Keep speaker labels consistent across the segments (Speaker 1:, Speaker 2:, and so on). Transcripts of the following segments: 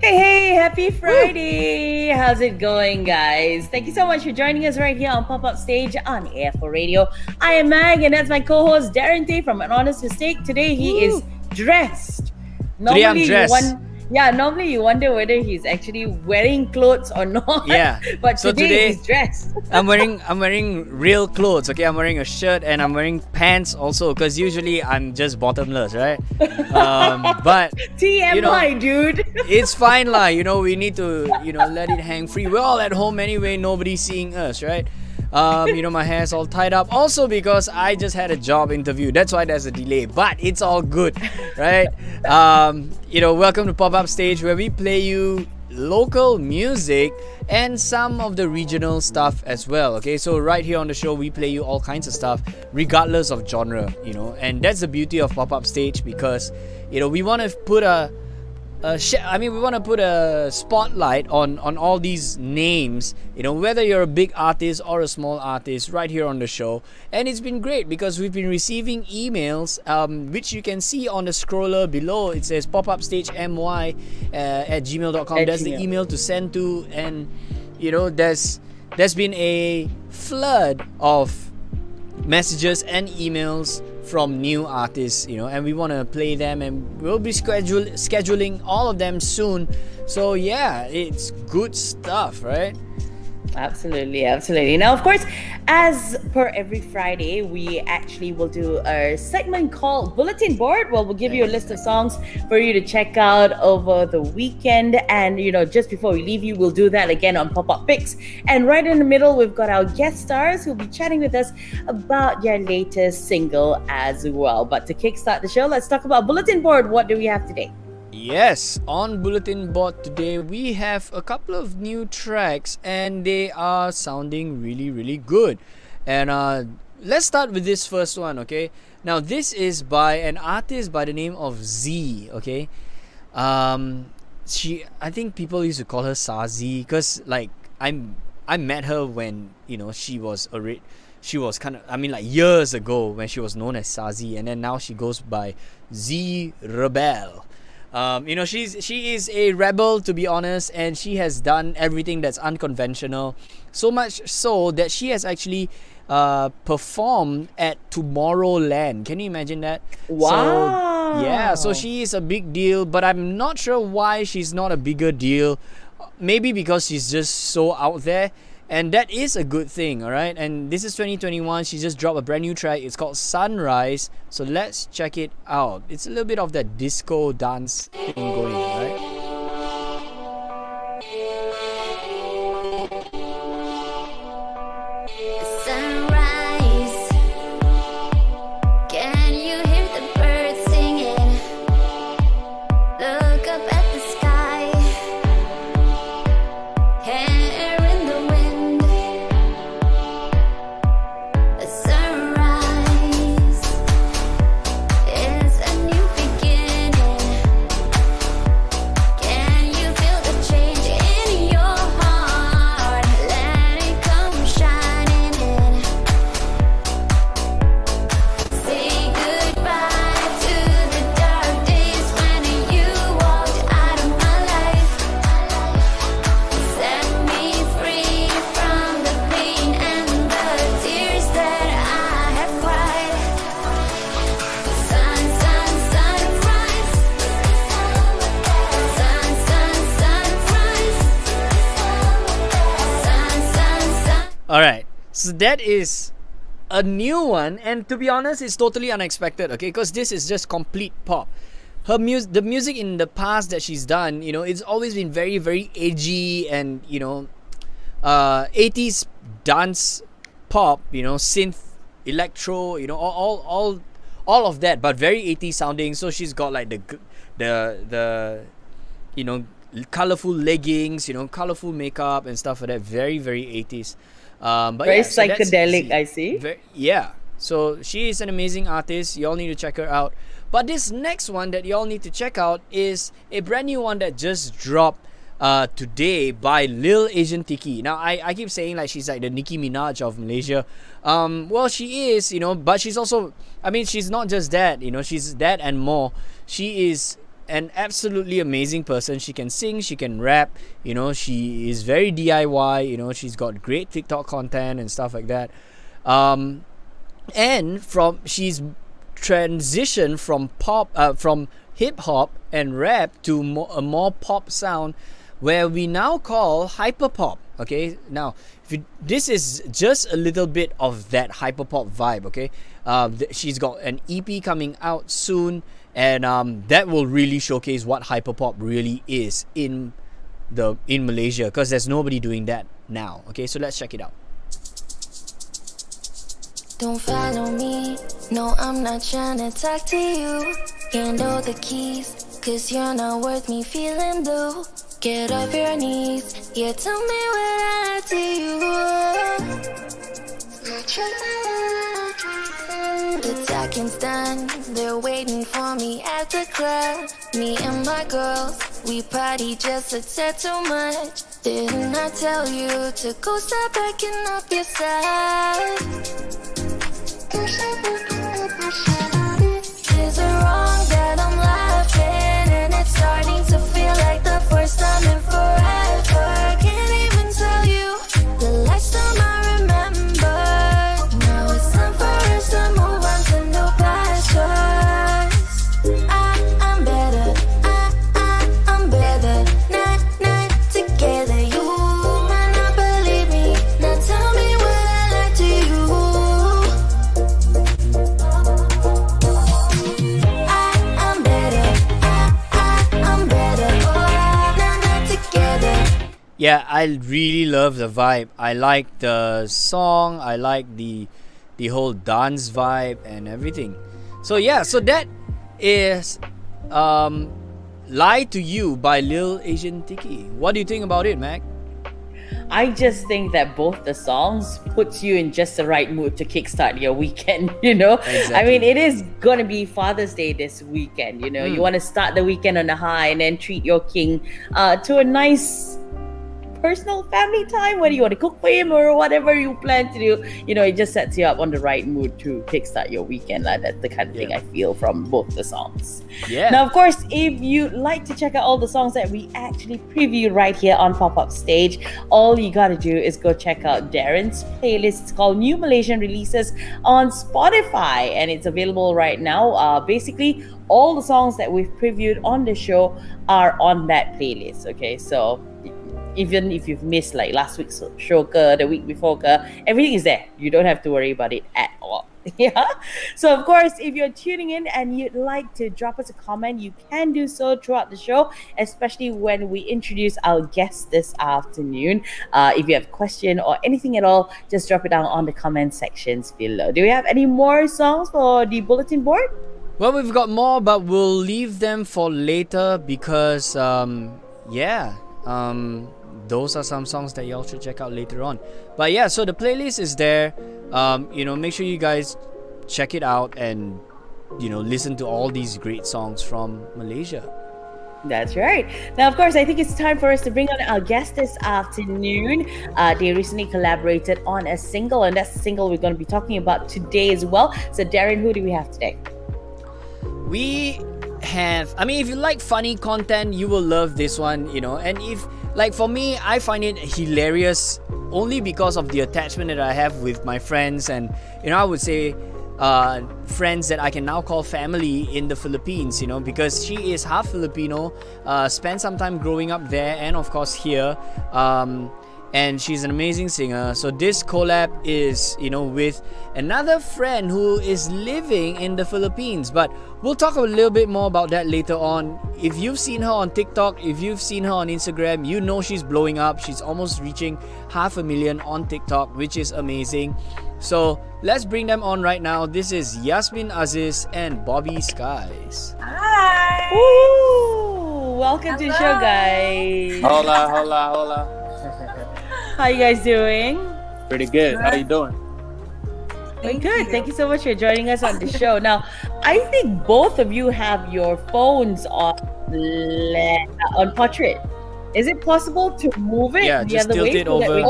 Speaker 1: Hey, happy Friday! Woo. How's it going, guys? Thank you so much for joining us right here on Pop-Up Stage on AFO Radio. I am Mag, and that's my co-host Darren from An Honest Mistake. Today he is dressed.
Speaker 2: Today I'm dressed.
Speaker 1: Normally you wonder whether he's actually wearing clothes or not.
Speaker 2: Yeah.
Speaker 1: But today he's dressed.
Speaker 2: I'm wearing real clothes. Okay, I'm wearing a shirt and I'm wearing pants also. Because usually I'm just bottomless, right? But
Speaker 1: TMI, dude.
Speaker 2: It's fine lah. We need to let it hang free. We're all at home anyway. Nobody's seeing us, right? My hair's all tied up. Also because I just had a job interview. That's why there's a delay. But it's all good, right? Welcome to Pop-Up Stage, where we play you local music and some of the regional stuff as well. Okay, so right here on the show, we play you all kinds of stuff, regardless of genre. And that's the beauty of Pop-Up Stage, because we want to put we want to put a spotlight on all these names, whether you're a big artist or a small artist, right here on the show. And it's been great because we've been receiving emails, which you can see on the scroller below. It says popupstagemy at gmail.com. That's the email to send to. And there's been a flood of messages and emails from new artists, and we want to play them, and we'll be scheduling all of them soon. So yeah, it's good stuff, right?
Speaker 1: Absolutely. Now, of course, as per every Friday, we actually will do a segment called Bulletin Board. Well, we'll give you a list of songs for you to check out over the weekend. And, just before we leave you, we'll do that again on Pop-Up Picks. And right in the middle, we've got our guest stars who'll be chatting with us about their latest single as well. But to kickstart the show, let's talk about Bulletin Board. What do we have today?
Speaker 2: Yes, on Bulletin Board today, we have a couple of new tracks, and they are sounding really, really good. And let's start with this first one, okay? Now, this is by an artist by the name of Z, okay? I think people used to call her Sazi, because I met her when she was kind of years ago, when she was known as Sazi, and then now she goes by Z Rebel. She is a rebel, to be honest, and she has done everything that's unconventional, so much so that she has actually performed at Tomorrowland. Can you imagine that?
Speaker 1: Wow.
Speaker 2: So she is a big deal, but I'm not sure why she's not a bigger deal. Maybe because she's just so out there. And that is a good thing, alright? And this is 2021. She just dropped a brand new track. It's called Sunrise. So let's check it out. It's a little bit of that disco dance thing going, right? Alright, so that is a new one, and to be honest, it's totally unexpected, okay? Because this is just complete pop. The music in the past that she's done, it's always been very, very edgy and, 80s dance pop, synth, electro, all of that, but very 80s sounding. So she's got like the colorful leggings, colorful makeup and stuff like that. Very, very 80s. But
Speaker 1: very psychedelic, I see.
Speaker 2: So she is an amazing artist. You all need to check her out. But this next one that you all need to check out is a brand new one that just dropped today by Lil Asian Tiki. Now I keep saying like she's like the Nicki Minaj of Malaysia. Well, she is, but she's also, she's not just that, she's that and more. She is an absolutely amazing person. She can sing, she can rap, you know, she is very DIY, you know, she's got great TikTok content and stuff like that. And she's transitioned from from hip hop and rap to a more pop sound, where we now call hyper pop. Okay, now this is just a little bit of that hyper pop vibe. Okay, she's got an EP coming out soon, and that will really showcase what hyper pop really is in Malaysia, because there's nobody doing that now. Okay, so let's check it out.
Speaker 3: Don't follow me, no, I'm not trying to talk to you. Handle the keys, cause you're not worth me feeling blue. Get off your knees, yeah, tell me what I do you. The talking's done, they're waiting for me at the club. Me and my girls, we party just a tad too much. Didn't I tell you to go stop backing up your side? Is it wrong that I'm laughing, and it's starting to feel like the first time in forever? Can't even tell you the last time I remember. Now it's time for us to move on to new pastures. I'm better, I'm better, not together. You might not believe me, now tell me what I like to you.
Speaker 2: Yeah, I really love the vibe. I like the song. I like the whole dance vibe and everything. So yeah, so that is Lie to You by Lil Asian Tiki. What do you think about it, Mag?
Speaker 1: I just think that both the songs puts you in just the right mood to kickstart your weekend, you know?
Speaker 2: Exactly.
Speaker 1: I mean, it is going to be Father's Day this weekend, you know? You want to start the weekend on a high and then treat your king to a nice personal family time, whether you want to cook for him or whatever you plan to do. You know, it just sets you up on the right mood to kickstart your weekend. Like, that's the kind of thing I feel from both the songs.
Speaker 2: Yeah.
Speaker 1: Now, of course, if you'd like to check out all the songs that we actually previewed right here on Pop-Up Stage, all you gotta do is go check out Darren's playlist. It's called New Malaysian Releases on Spotify, and it's available right now. Basically, all the songs that we've previewed on the show are on that playlist. Okay, so even if you've missed like last week's show, the week before, everything is there. You don't have to worry about it at all. Yeah. So of course, if you're tuning in and you'd like to drop us a comment, you can do so throughout the show, especially when we introduce our guest this afternoon. If you have a question or anything at all, just drop it down on the comment sections below. Do we have any more songs for the bulletin board?
Speaker 2: Well, we've got more, but we'll leave them for later because those are some songs that y'all should check out later on. But yeah, so the playlist is there. Make sure you guys check it out and, listen to all these great songs from Malaysia.
Speaker 1: That's right. Now, of course, I think it's time for us to bring on our guest this afternoon. They recently collaborated on a single, and that's the single we're going to be talking about today as well. So, Darren, who do we have today?
Speaker 2: We have, if you like funny content, you will love this one, and if, like, for me, I find it hilarious only because of the attachment that I have with my friends, and I would say friends that I can now call family in the Philippines, because she is half Filipino, spent some time growing up there and of course here, and she's an amazing singer. So this collab is, with another friend who is living in the Philippines. But we'll talk a little bit more about that later on. If you've seen her on TikTok, if you've seen her on Instagram, she's blowing up. She's almost reaching 500,000 on TikTok, which is amazing. So let's bring them on right now. This is Yazmin Aziz and Bobby Skyz.
Speaker 4: Hi!
Speaker 1: Woo! Welcome to the show, guys.
Speaker 4: Hola, hola, hola.
Speaker 1: How you guys doing?
Speaker 4: Pretty good. How you doing?
Speaker 1: Doing good. Thank you so much for joining us on the show. Now, I think both of you have your phones on portrait. Is it possible to move it the
Speaker 2: just
Speaker 1: other
Speaker 2: tilt
Speaker 1: way?
Speaker 2: it over.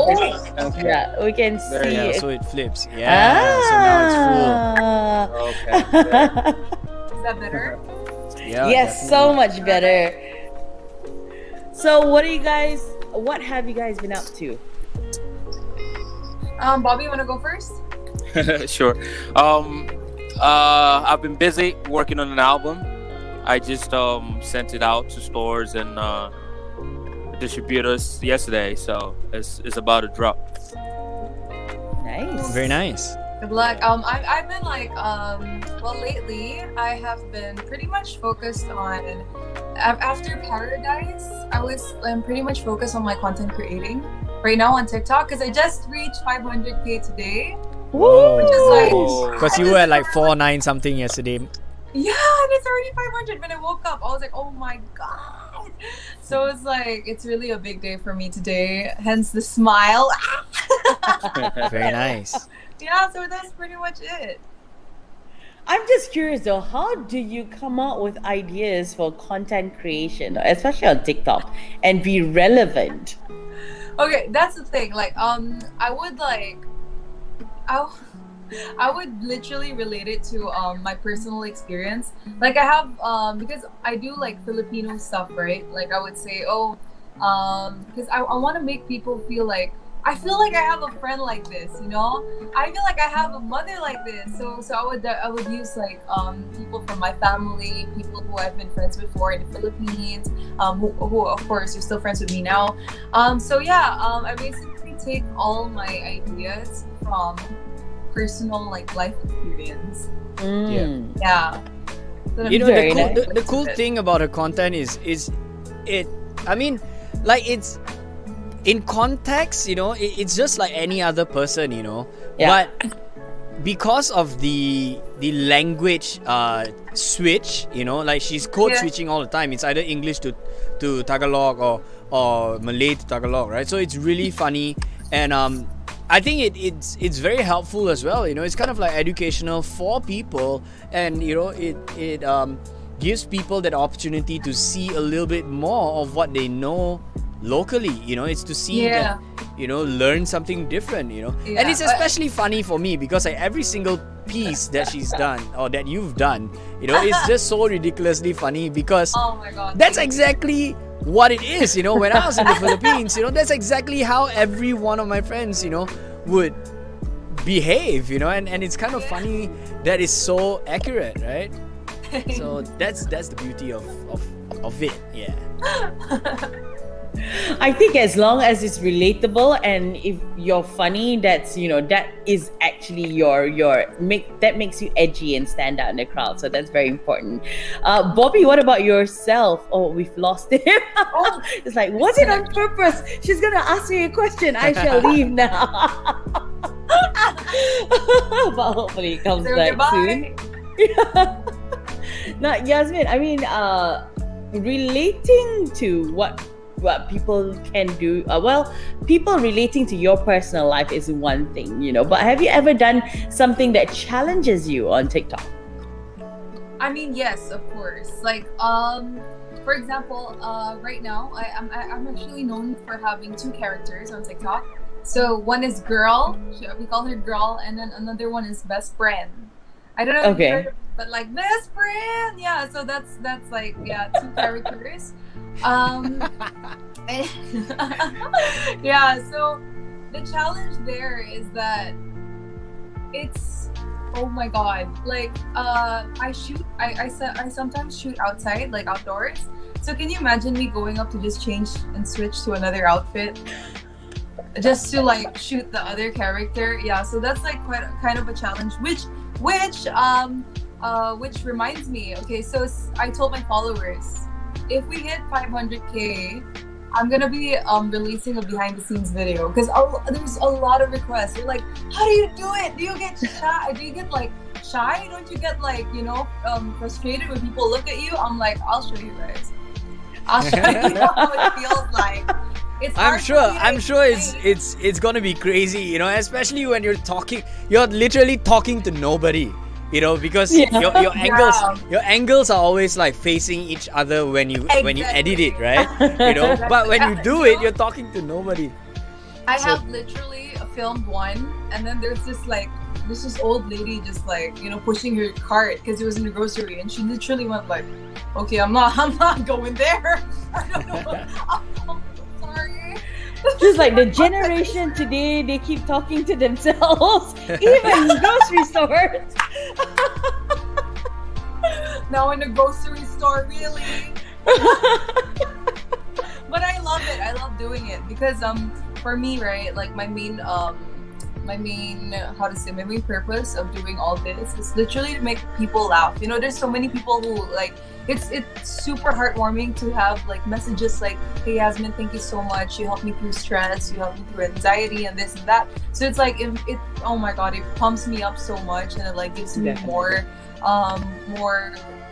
Speaker 4: Okay.
Speaker 1: Yeah, we can see
Speaker 2: Yeah,
Speaker 1: it.
Speaker 2: so it flips. Yeah, so now it's full.
Speaker 4: Okay.
Speaker 5: Is that better?
Speaker 2: Yeah,
Speaker 1: Yes, so much better. So what have you guys been up to?
Speaker 5: Bobby, you wanna go first?
Speaker 4: Sure. I've been busy working on an album. I just sent it out to stores and distributors yesterday, so it's about to drop.
Speaker 1: Nice.
Speaker 2: Very nice.
Speaker 5: Good luck. I've been like, well, lately I have been pretty much focused on. After Paradise, I'm pretty much focused on my content creating right now on TikTok because I just reached 500K today.
Speaker 2: Whoa.
Speaker 5: Which is like,
Speaker 2: Because you were at like 4.9 something yesterday.
Speaker 5: yeah, and it's already 500. When I woke up, I was like, oh my god. So it's like, it's really a big day for me today. Hence the smile.
Speaker 2: Very nice.
Speaker 5: Yeah, so that's pretty much it.
Speaker 1: I'm just curious though, how do you come up with ideas for content creation, especially on TikTok, and be relevant?
Speaker 5: Okay, that's the thing. Like, I would literally relate it to my personal experience. Like I have because I do like Filipino stuff, right? Like I would say, because I want to make people feel like I feel like I have a friend like this, you know. I feel like I have a mother like this. So I would use like people from my family, people who I've been friends with before in the Philippines, who of course are still friends with me now. So yeah, I basically take all my ideas from personal like life experience. Yeah. So
Speaker 2: You know,
Speaker 1: Very
Speaker 2: the cool,
Speaker 1: nice.
Speaker 2: the cool thing about her content is it. I mean, like it's in context, you know, it's just like any other person, you know.
Speaker 1: Yeah.
Speaker 2: But because of the language switch, you know, like she's code switching all the time. It's either English to Tagalog or Malay to Tagalog, right? So it's really funny, and I think it's very helpful as well. You know, it's kind of like educational for people, and you know, it gives people that opportunity to see a little bit more of what they know locally. You know, it's to see that, you know, learn something different. You know, and it's especially funny for me because like every single piece that she's done or that you've done, you know, it's just so ridiculously funny because
Speaker 5: oh my god,
Speaker 2: that's exactly what it is. You know, when I was in the Philippines, you know, that's exactly how every one of my friends, you know, would behave, you know, and it's kind of funny that it's so accurate, right? So that's the beauty of it. Yeah.
Speaker 1: I think as long as it's relatable and if you're funny, that's, you know, that is actually that makes you edgy and stand out in the crowd. So that's very important. Bobby, what about yourself? Oh, we've lost him. It's like, was it on purpose? She's gonna ask me a question. I shall leave now. But hopefully it comes back soon. Now, Yazmin, I mean, relating to what people can do, people relating to your personal life is one thing, you know, but have you ever done something that challenges you on TikTok?
Speaker 5: I mean, yes, of course. Like, for example, right now, I'm actually known for having 2 characters on TikTok. So one is girl, we call her girl, and then another one is best friend. I don't know if you've heard of it, but like best friend, yeah. So that's like 2 characters. Yeah. So the challenge there is that it's, oh my god, like I sometimes shoot outside, like outdoors. So can you imagine me going up to just change and switch to another outfit just to like shoot the other character? Yeah, so that's like quite kind of a challenge, which reminds me, okay, so I told my followers, if we hit 500K, I'm gonna be releasing a behind the scenes video because there's a lot of requests. They're like, how do you do it? Do you get shy? Do you get like shy? Don't you get like, you know, frustrated when people look at you? I'm like, I'll show you guys. I'll show you how it feels like.
Speaker 2: I'm sure it's gonna be crazy, you know, especially when you're literally talking to nobody, you know, because your angles are always like facing each other when you edit it, right? You know, but when you do it, you're talking to nobody.
Speaker 5: I have literally filmed one, and then there's this old lady just like, you know, pushing her cart because it was in the grocery, and she literally went like Okay, I'm not going there. I don't know. I'm sorry.
Speaker 1: Just like the generation today, they keep talking to themselves, even in grocery stores.
Speaker 5: Now in the grocery store, really. But I love it. I love doing it because for me, right, like my main purpose of doing all this is literally to make people laugh. You know, there's so many people who like it's super heartwarming to have like messages like, hey Yasmin, thank you so much, you helped me through stress, you helped me through anxiety and this and that. So it's like it oh my god, it pumps me up so much, and it like gives me more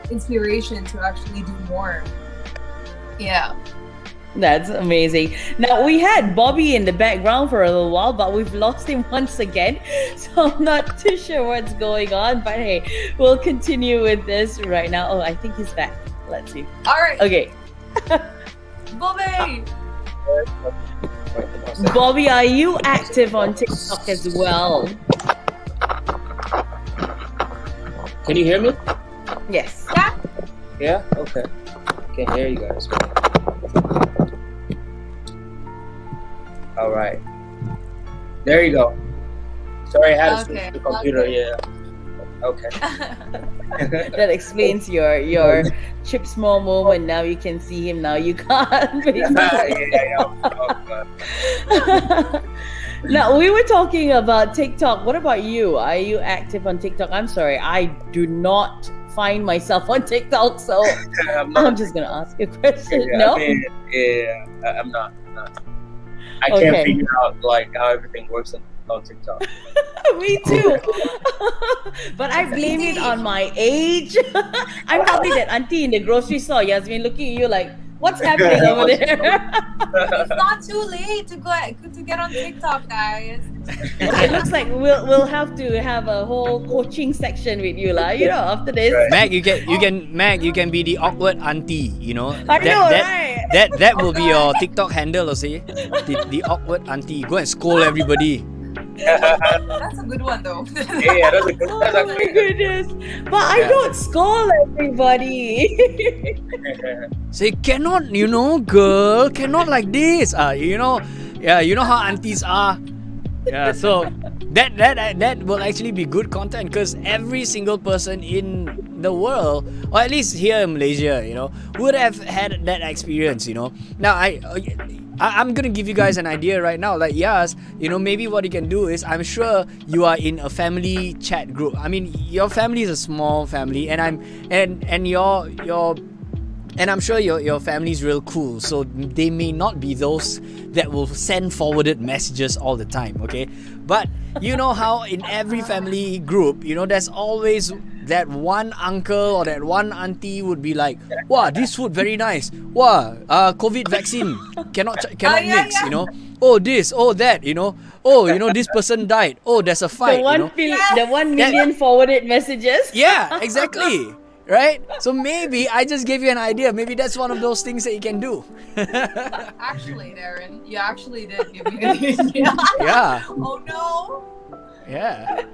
Speaker 5: inspiration to actually do more. Yeah.
Speaker 1: That's amazing. Now, we had Bobby in the background for a little while, but we've lost him once again. So I'm not too sure what's going on. But hey, we'll continue with this right now. Oh, I think he's back. Let's see.
Speaker 5: All right.
Speaker 1: Okay.
Speaker 5: Bobby!
Speaker 1: Bobby, are you active on TikTok as well?
Speaker 6: Can you hear me?
Speaker 1: Yes.
Speaker 5: Yeah.
Speaker 6: Yeah? Okay. Can't hear you guys. All right. There you go. Sorry, I had to switch the computer.
Speaker 5: Okay.
Speaker 6: Yeah. Okay.
Speaker 1: That explains your Chip Small moment. Now you can see him. Now you can't. Now, we were talking about TikTok. What about you? Are you active on TikTok? I'm sorry, I do not find myself on TikTok, so I'm just gonna ask you a question. No?
Speaker 6: I mean, I'm not. I can't figure out like how everything works on TikTok.
Speaker 1: Me too. But I blame it on my age. I'm probably that auntie in the grocery store, Yazmin, looking at you like, what's happening over there?
Speaker 5: It's not too late to get on TikTok, guys.
Speaker 1: It looks like we'll have to have a whole coaching section with you, you know, after this.
Speaker 6: Right.
Speaker 2: Mag, you can be the awkward auntie, you know.
Speaker 1: I know, right?
Speaker 2: That will be your TikTok handle, or say the awkward auntie. Go and scold everybody.
Speaker 5: That's a good one, though.
Speaker 6: Yeah, that's a good one.
Speaker 1: Oh my goodness. But I don't scold everybody.
Speaker 2: Say, cannot, you know, girl, cannot like this. You know how aunties are. Yeah, so that will actually be good content, because every single person in the world, or at least here in Malaysia, you know, would have had that experience, you know. Now I'm gonna give you guys an idea right now. Like, yes, you know, maybe what you can do is, I'm sure you are in a family chat group. I mean, your family is a small family, and I'm sure your family is real cool. So they may not be those that will send forwarded messages all the time, okay? But you know how in every family group, you know, there's always that one uncle or that one auntie would be like, wow, this food very nice. Wow, COVID vaccine cannot mix, you know. Oh, this, oh, that, you know. Oh, you know, this person died. Oh, there's a fight,
Speaker 1: The 1 million forwarded messages.
Speaker 2: Yeah, exactly. Right? So maybe I just gave you an idea. Maybe that's one of those things that you can do.
Speaker 5: Actually, Darren, you actually did give me an idea.
Speaker 2: Yeah.
Speaker 5: Oh no.
Speaker 2: Yeah.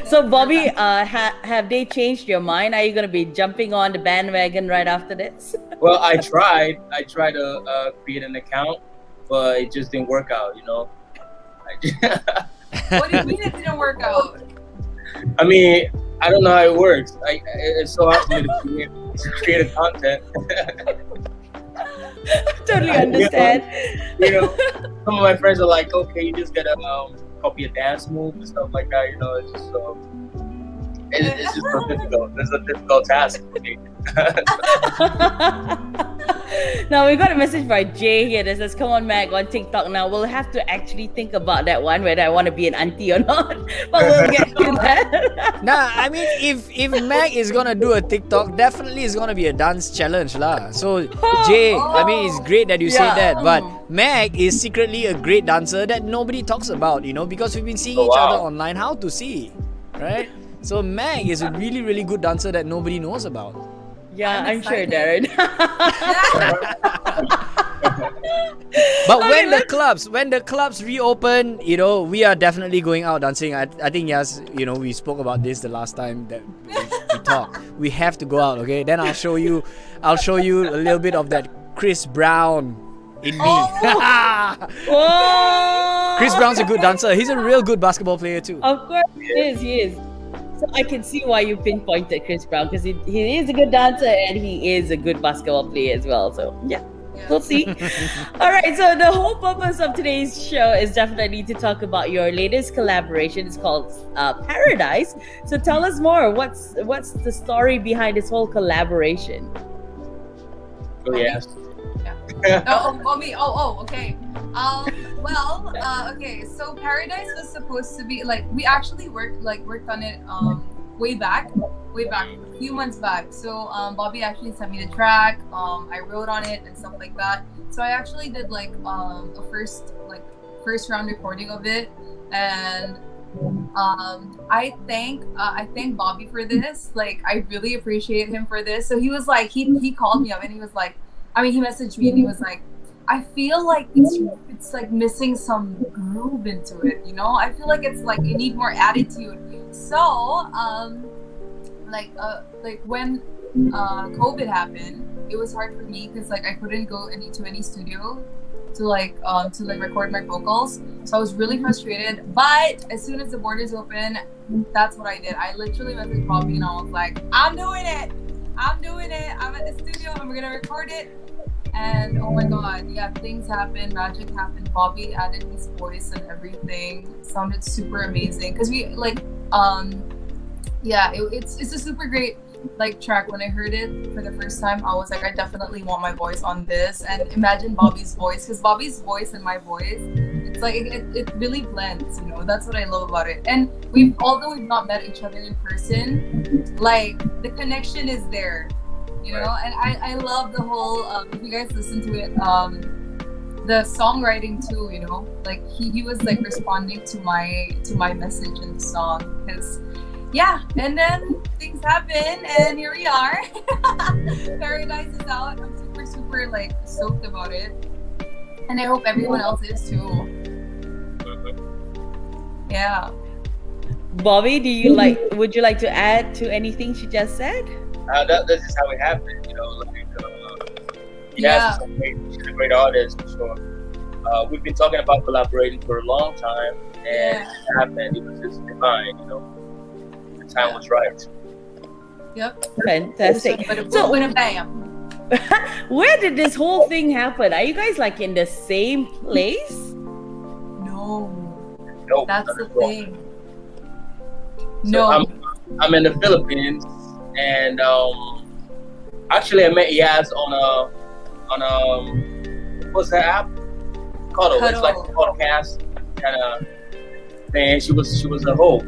Speaker 1: So Bobby, have they changed your mind? Are you going to be jumping on the bandwagon right after this?
Speaker 6: Well, I tried to create an account, but it just didn't work out, you know.
Speaker 5: What do you mean it didn't work out?
Speaker 6: I mean, I don't know how it works. It's so hard for me to create a content.
Speaker 1: Totally understand.
Speaker 6: You know, some of my friends are like, okay, you just gotta copy a dance move and stuff like that. You know, it's just it's just so difficult. It's a difficult task for me.
Speaker 1: Now we got a message by Jay here that says, come on Mag, on TikTok now. We'll have to actually think about that one, whether I want to be an auntie or not. But we'll get to that.
Speaker 2: Nah, I mean, if Mag is gonna do a TikTok, definitely it's gonna be a dance challenge lah. So Jay, I mean, it's great that you say that, but Mag is secretly a great dancer that nobody talks about, you know, because we've been seeing each other online. How to see, right? So Mag is a really, really good dancer that nobody knows about.
Speaker 1: Yeah, I'm sure, Darren.
Speaker 2: But when the clubs reopen, you know, we are definitely going out dancing. I think, yes, you know, we spoke about this the last time that we talk. We have to go out, okay? Then I'll show you a little bit of that Chris Brown in me.
Speaker 1: Whoa!
Speaker 2: Chris Brown's a good dancer. He's a real good basketball player too.
Speaker 1: Of course, he is. So I can see why you pinpointed Chris Brown, because he is a good dancer and he is a good basketball player as well. So yeah. We'll see. All right. So the whole purpose of today's show is definitely to talk about your latest collaboration. It's called Paradise. So tell us more. What's the story behind this whole collaboration?
Speaker 6: Oh yes.
Speaker 5: Me. Okay. Okay. So Paradise was supposed to be like, we actually worked on it way back, a few months back. So Bobby actually sent me the track. I wrote on it and stuff like that. So I actually did like a first round recording of it, and I thank Bobby for this. Like, I really appreciate him for this. So he was like, he called me up and he was like, he messaged me and he was like, I feel like it's like missing some groove into it, you know? I feel like it's like you need more attitude. So when COVID happened, it was hard for me because like I couldn't go to any studio to record my vocals. So I was really frustrated. But as soon as the borders opened, that's what I did. I literally messaged Bobby and I was like, I'm doing it. I'm at the studio. I'm gonna record it. And oh my god, yeah, things happened, magic happened. Bobby added his voice and everything. It sounded super amazing. Cause we it's a super great like track. When I heard it for the first time, I was like, I definitely want my voice on this. And imagine Bobby's voice, because Bobby's voice and my voice, it's like it really blends, you know. That's what I love about it. And although we've not met each other in person, like the connection is there, you know. And I love the whole if you guys listen to it, the songwriting too, you know. Like he was like responding to my message in the song, because yeah, and then things happen and here we are. Paradise is out. I'm super like stoked about it, and I hope everyone else is too. Yeah.
Speaker 1: Bobby, would you like to add to anything she just said?
Speaker 6: That's just how it happened, you know. She's a great artist for sure. We've been talking about collaborating for a long time, and it happened. It was just divine, you know. The time was right.
Speaker 5: Yep.
Speaker 1: Fantastic.
Speaker 5: So bam.
Speaker 1: Where did this whole thing happen? Are you guys like in the same place?
Speaker 5: No.
Speaker 6: Nope,
Speaker 5: that's the thing.
Speaker 6: So
Speaker 5: No.
Speaker 6: I'm in the Philippines, and actually I met Yaz on what's that app? Cuddle. It's like a podcast kind of thing. She was a host.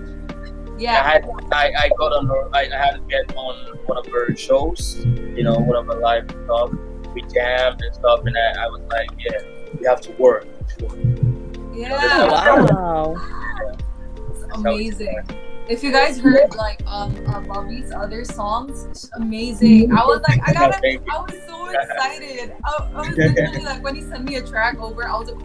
Speaker 5: Yeah.
Speaker 6: I got on her. I had to get on one of her shows. You know, one of her live talk. We jammed and stuff, and I was like, yeah, we have to work. Sure.
Speaker 5: Yeah.
Speaker 1: Wow.
Speaker 5: It's amazing. If you guys heard like Bobby's other songs, it's amazing. I was like, I was so excited. I was literally like, when he sent me a track over, I was like,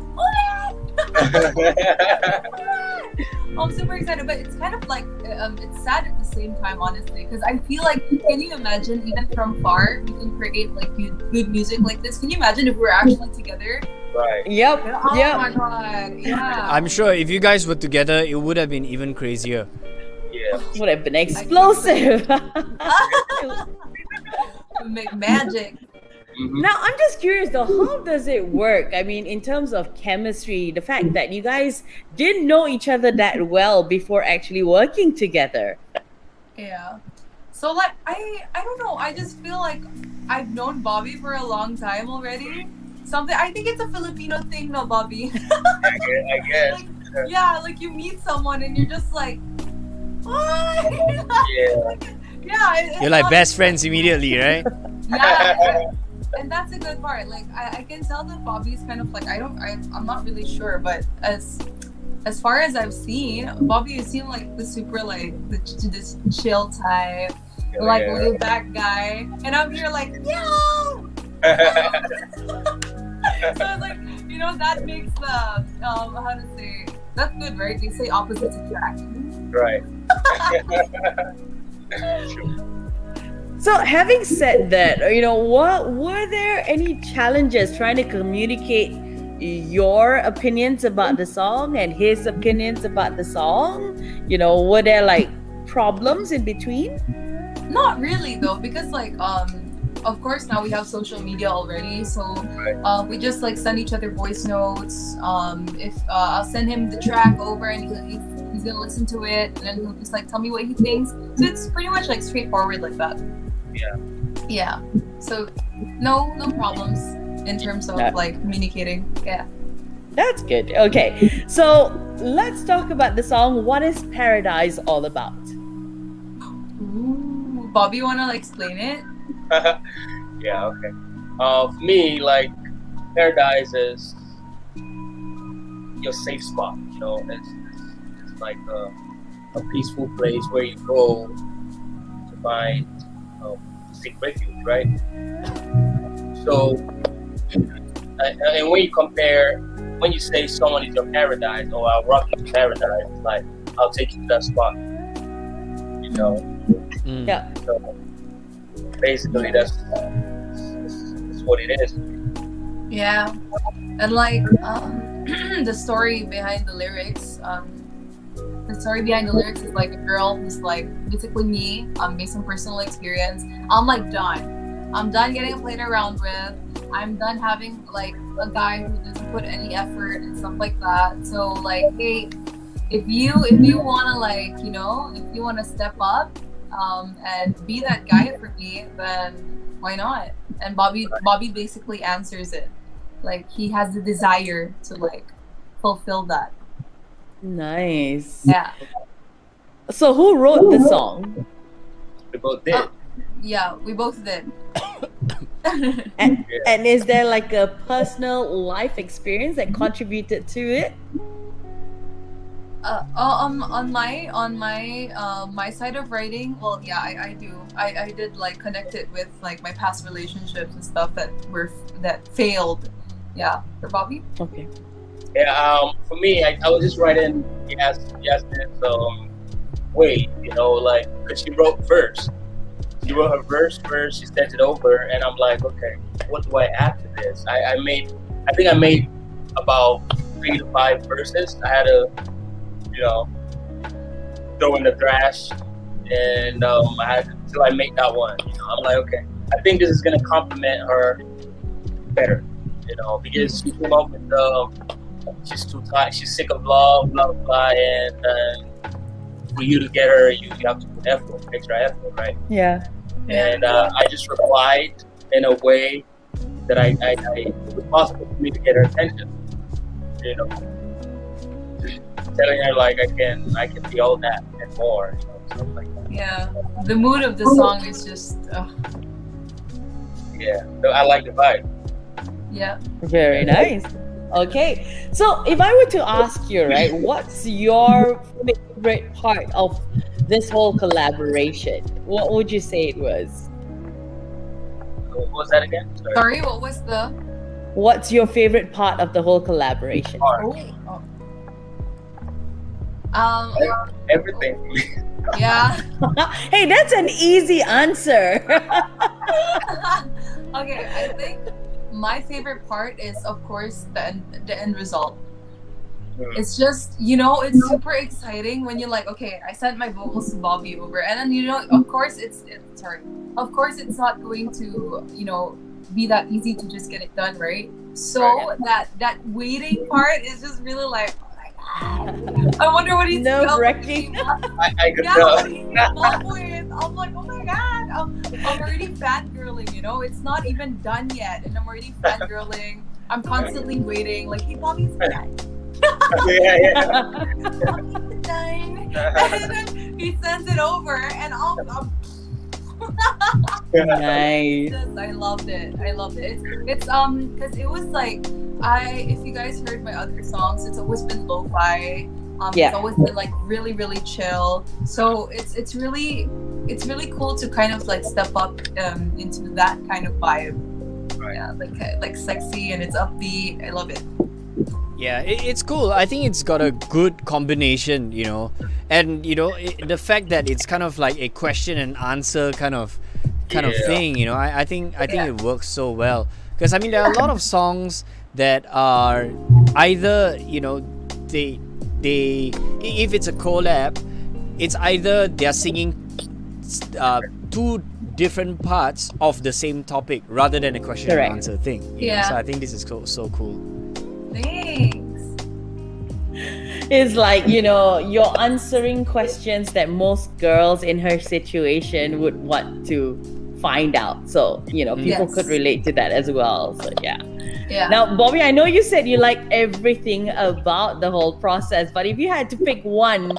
Speaker 5: I'm super excited, but it's kind of like it's sad at the same time, honestly, because I feel like, can you imagine, even from far, we can create like good music like this? Can you imagine if we were actually together?
Speaker 6: Right.
Speaker 1: Yep.
Speaker 5: Oh
Speaker 1: yep.
Speaker 5: my god. Yeah.
Speaker 2: I'm sure if you guys were together, it would have been even crazier.
Speaker 6: Yeah.
Speaker 1: Would have been explosive.
Speaker 5: Make magic.
Speaker 6: Mm-hmm.
Speaker 1: Now, I'm just curious though, how does it work? I mean, in terms of chemistry, the fact that you guys didn't know each other that well before actually working together.
Speaker 5: Yeah. So like, I don't know. I just feel like I've known Bobby for a long time already. I think it's a Filipino thing, no, Bobby?
Speaker 6: I guess.
Speaker 5: Like, yeah, like you meet someone and you're just like, what?
Speaker 6: Yeah.
Speaker 5: Yeah.
Speaker 2: You're like best friends immediately, right?
Speaker 5: Yeah. And that's a good part. Like I can tell that Bobby's kind of like, I'm not really sure, but as far as I've seen, Bobby seemed like the super like this chill type, like way back guy, and I'm here like, yo. So it's like, you know, that makes the how to say, that's good, right? They say opposites attract.
Speaker 6: Right.
Speaker 1: So, having said that, what were there any challenges trying to communicate your opinions about the song and his opinions about the song? Were there like problems in between?
Speaker 5: Not really though, because like of course now we have social media already, so we just like send each other voice notes. If I'll send him the track over and he's gonna listen to it, and then he'll just like tell me what he thinks. So it's pretty much like straightforward like that. Yeah. So no problems in terms of like communicating. Yeah.
Speaker 1: That's good. Okay, so let's talk about the song. What is Paradise all about?
Speaker 5: Ooh, Bobby, wanna like explain it?
Speaker 6: Yeah, okay. For me, like, Paradise is your safe spot. It's like a peaceful place where you go to find seek refuge, right? So, and when you say someone is your paradise, or I'll rock you to paradise, it's like I'll take you to that spot.
Speaker 1: Yeah.
Speaker 6: So basically, that's what it is.
Speaker 5: Yeah, and like the story behind the lyrics. The story behind the lyrics is like a girl who's like basically me. Based on personal experience, I'm like done. I'm done getting played around with. I'm done having like a guy who doesn't put any effort and stuff like that. So like, hey, if you wanna like if you wanna step up and be that guy for me, then why not? And Bobby basically answers it. Like he has the desire to like fulfill that.
Speaker 1: Nice.
Speaker 5: Yeah.
Speaker 1: So who wrote the song?
Speaker 6: We both did.
Speaker 5: Yeah, we both did.
Speaker 1: And is there like a personal life experience that contributed to it?
Speaker 5: On my side of writing, well, yeah, I do. I did like connect it with like my past relationships and stuff that failed. Yeah, for Bobby.
Speaker 1: Okay.
Speaker 6: Yeah. For me, I was just writing Yazmin's way, like, because she wrote verse. She wrote her verse first. She sent it over, and I'm like, okay, what do I add to this? I think I made about 3 to 5 verses. I had to, throw in the trash, and I had till I make that one. I'm like, okay, I think this is gonna complement her better, because she came up with she's too tired, she's sick of love, blah blah blah, and for you to get her, you have to put effort, extra effort, right?
Speaker 1: Yeah.
Speaker 6: And I just replied in a way that it was possible for me to get her attention. Telling her like I can be all that and more, stuff like that.
Speaker 5: Yeah, the mood of the song is just.
Speaker 6: Yeah, so I like the vibe.
Speaker 5: Yeah.
Speaker 1: Very nice. Okay, so if I were to ask you, right, what's your favorite part of this whole collaboration? What would you say it was?
Speaker 6: What was that again?
Speaker 5: Sorry, what was the?
Speaker 1: What's your favorite part of the whole collaboration?
Speaker 6: Everything.
Speaker 5: Yeah.
Speaker 1: Hey, that's an easy answer.
Speaker 5: Okay, I think my favorite part is, of course, the end result. It's just, it's super exciting when you're like, okay, I sent my vocals to Bobby over, and then of course it's not going to be that easy to just get it done, right? So that waiting part is just really like, oh my god, I wonder what he's
Speaker 1: nerve-wracking.
Speaker 6: I could tell.
Speaker 5: What he came up with. I'm like, oh my god, I'm already fangirling. It's not even done yet, and I'm already fangirling. I'm constantly waiting, like, hey, Bobby's done.
Speaker 6: Yeah.
Speaker 5: Bobby's done. And then he sends it over, and I'm
Speaker 1: Nice.
Speaker 5: I loved it. It's because it was like, if you guys heard my other songs, it's always been lo-fi. It's always been like really, really chill. So it's really cool to kind of like step up into that kind of vibe. Right. Yeah, like sexy, and it's upbeat. I love it.
Speaker 2: Yeah, it's cool. I think it's got a good combination, and the fact that it's kind of like a question and answer kind of kind of
Speaker 6: Yeah.
Speaker 2: thing. You know, I think it works so well because I mean there are a lot of songs that are either they if it's a collab, it's either they're singing two different parts of the same topic rather than a question
Speaker 1: Correct.
Speaker 2: and answer thing.
Speaker 5: Yeah.
Speaker 2: So I think this is so cool.
Speaker 5: Thanks.
Speaker 1: It's like, you're answering questions that most girls in her situation would want to find out. So, people
Speaker 5: Yes.
Speaker 1: could relate to that as well. So, yeah.
Speaker 5: Yeah.
Speaker 1: Now, Bobby, I know you said you like everything about the whole process, but if you had to pick one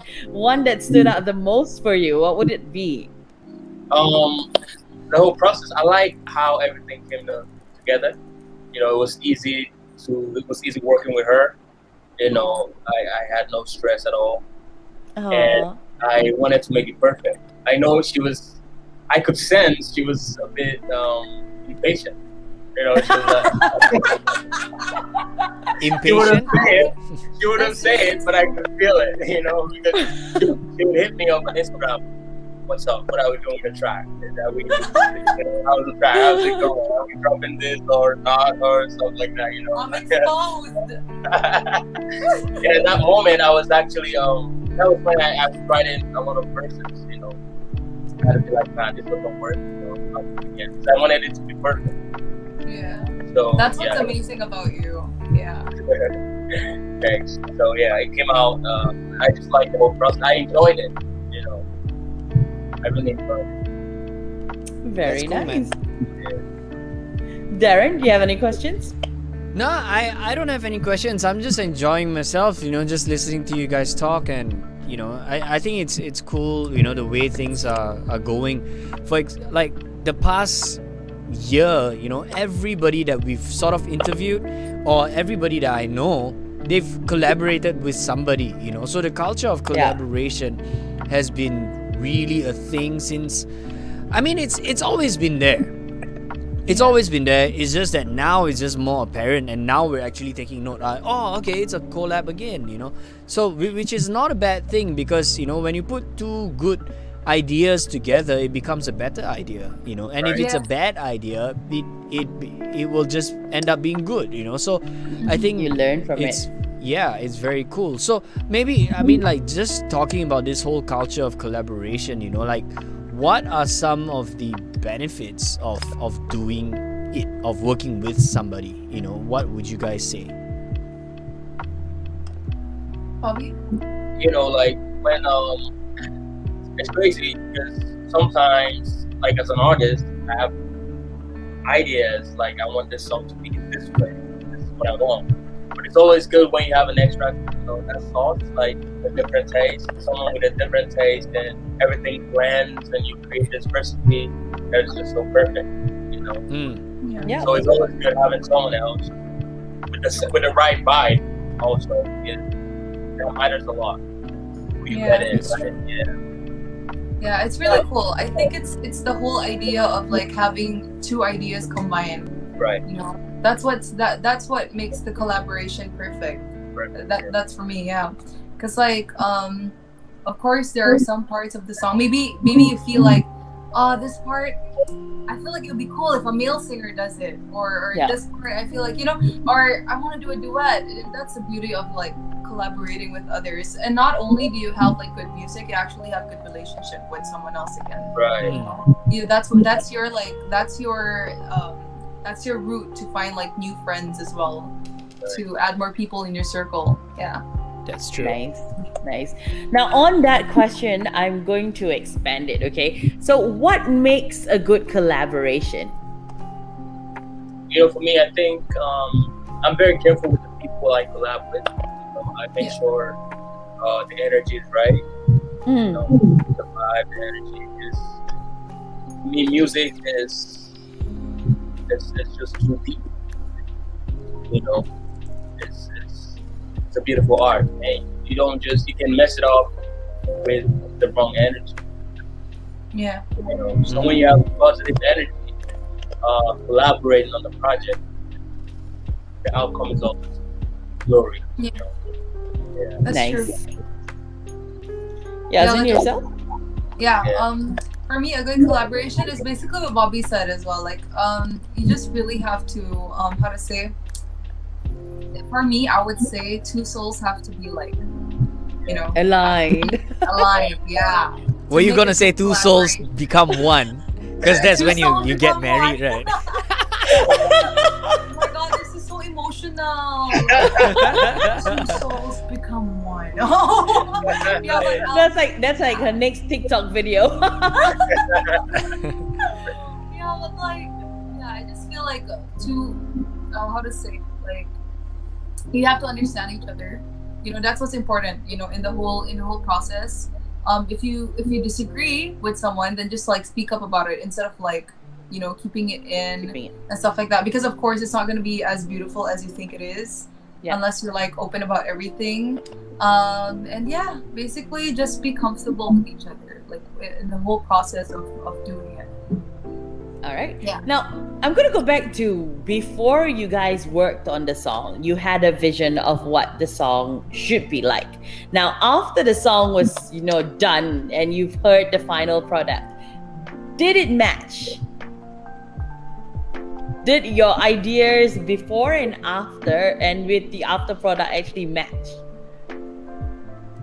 Speaker 1: that stood out the most for you, what would it be?
Speaker 6: The whole process, I like how everything came together. It was easy working with her. I had no stress at all. And I wanted to make it perfect. I know I could sense she was a bit impatient. She was
Speaker 2: Impatient.
Speaker 6: she wouldn't say it, but I could feel it, because she would hit me up on Instagram. What's up? What are we doing with the track? How's the track? How's it going? Are we dropping this or not or something like that?
Speaker 5: I'm exposed.
Speaker 6: And at that moment, I was actually that was when I was writing a lot of verses. I had to be like, man, this doesn't work. So I wanted it to be perfect.
Speaker 5: Yeah.
Speaker 6: So
Speaker 5: That's what's amazing about you. Yeah.
Speaker 6: Thanks. So yeah, it came out. I just liked the whole process. I enjoyed it. I really enjoyed it.
Speaker 1: Very
Speaker 2: That's cool,
Speaker 1: nice.
Speaker 2: man.
Speaker 1: Darren, do you have any questions?
Speaker 2: No, I don't have any questions. I'm just enjoying myself, just listening to you guys talk, and I think it's cool, the way things are going. For like the past year, everybody that we've sort of interviewed or everybody that I know, they've collaborated with somebody, so the culture of collaboration has been really a thing since, I mean, it's always been there. It's always been there. It's just that now it's just more apparent, and now we're actually taking note. Okay, it's a collab again, So, which is not a bad thing because when you put two good ideas together, it becomes a better idea, And if it's a bad idea, it will just end up being good, So, I think
Speaker 1: You learn from it.
Speaker 2: Yeah, it's very cool. So maybe, I mean, like just talking about this whole culture of collaboration, like what are some of the benefits of doing it, of working with somebody? What would you guys say?
Speaker 5: Bobby?
Speaker 6: Like when it's crazy because sometimes, like as an artist, I have ideas like I want this song to be this way. This is what I want. But it's always good when you have an extra, that sauce, like a different taste. Someone with a different taste, and everything blends, and you create this recipe that is just so perfect,
Speaker 1: Yeah.
Speaker 6: So it's always good having someone else with the right vibe. Also, that matters a lot. Who you get in,
Speaker 5: Yeah, it's really cool. I think it's the whole idea of like having two ideas combined.
Speaker 6: Right.
Speaker 5: That's what makes the collaboration perfect. That's for me, yeah. Cause like of course there are some parts of the song. Maybe you feel like, this part I feel like it would be cool if a male singer does it, or this part I feel like or I want to do a duet. That's the beauty of like collaborating with others. And not only do you have like good music, you actually have good relationship with someone else again.
Speaker 6: Right.
Speaker 5: That's your route to find like new friends as well, to add more people in your circle. Yeah.
Speaker 2: That's true.
Speaker 1: Nice. Now on that question, I'm going to expand it, okay? So what makes a good collaboration?
Speaker 6: For me, I think I'm very careful with the people I collab with. I make sure the energy is right. The vibe, the energy is. For me, music is. It's just too deep. It's a beautiful art, and you can mess it up with the wrong energy.
Speaker 5: Yeah.
Speaker 6: So when you have positive energy, collaborating on the project, the outcome is always glorious.
Speaker 5: Yeah.
Speaker 1: That's
Speaker 5: Nice.
Speaker 1: true. Yazmin, yourself?
Speaker 5: Yeah. for me, a good collaboration is basically what Bobby said as well. Like, you just really have to, how to say? For me, I would say two souls have to be like,
Speaker 1: Aligned.
Speaker 5: aligned. Yeah.
Speaker 2: Were you
Speaker 5: make
Speaker 2: gonna
Speaker 5: it
Speaker 2: say two souls
Speaker 5: collaborate.
Speaker 2: become one? Because that's
Speaker 5: Two
Speaker 2: when
Speaker 5: souls
Speaker 2: you get
Speaker 5: become
Speaker 2: married,
Speaker 5: one.
Speaker 2: right?
Speaker 5: Oh my god, this is so emotional. Two souls become one. Yeah, but,
Speaker 1: That's like her next TikTok video.
Speaker 5: yeah, but like, yeah, I just feel like how to say, like, you have to understand each other. That's what's important. In the whole process. If you disagree with someone, then just like speak up about it instead of like, keeping it in and stuff like that. Because of course, it's not going to be as beautiful as you think it is, unless you're like open about everything. And yeah, basically just be comfortable with each other, like in the whole process of doing it.
Speaker 1: All right.
Speaker 5: Yeah.
Speaker 1: Now, I'm going to go back to before you guys worked on the song, you had a vision of what the song should be like. Now, after the song was, done and you've heard the final product, did it match? Did your ideas before and after and with the after product actually match?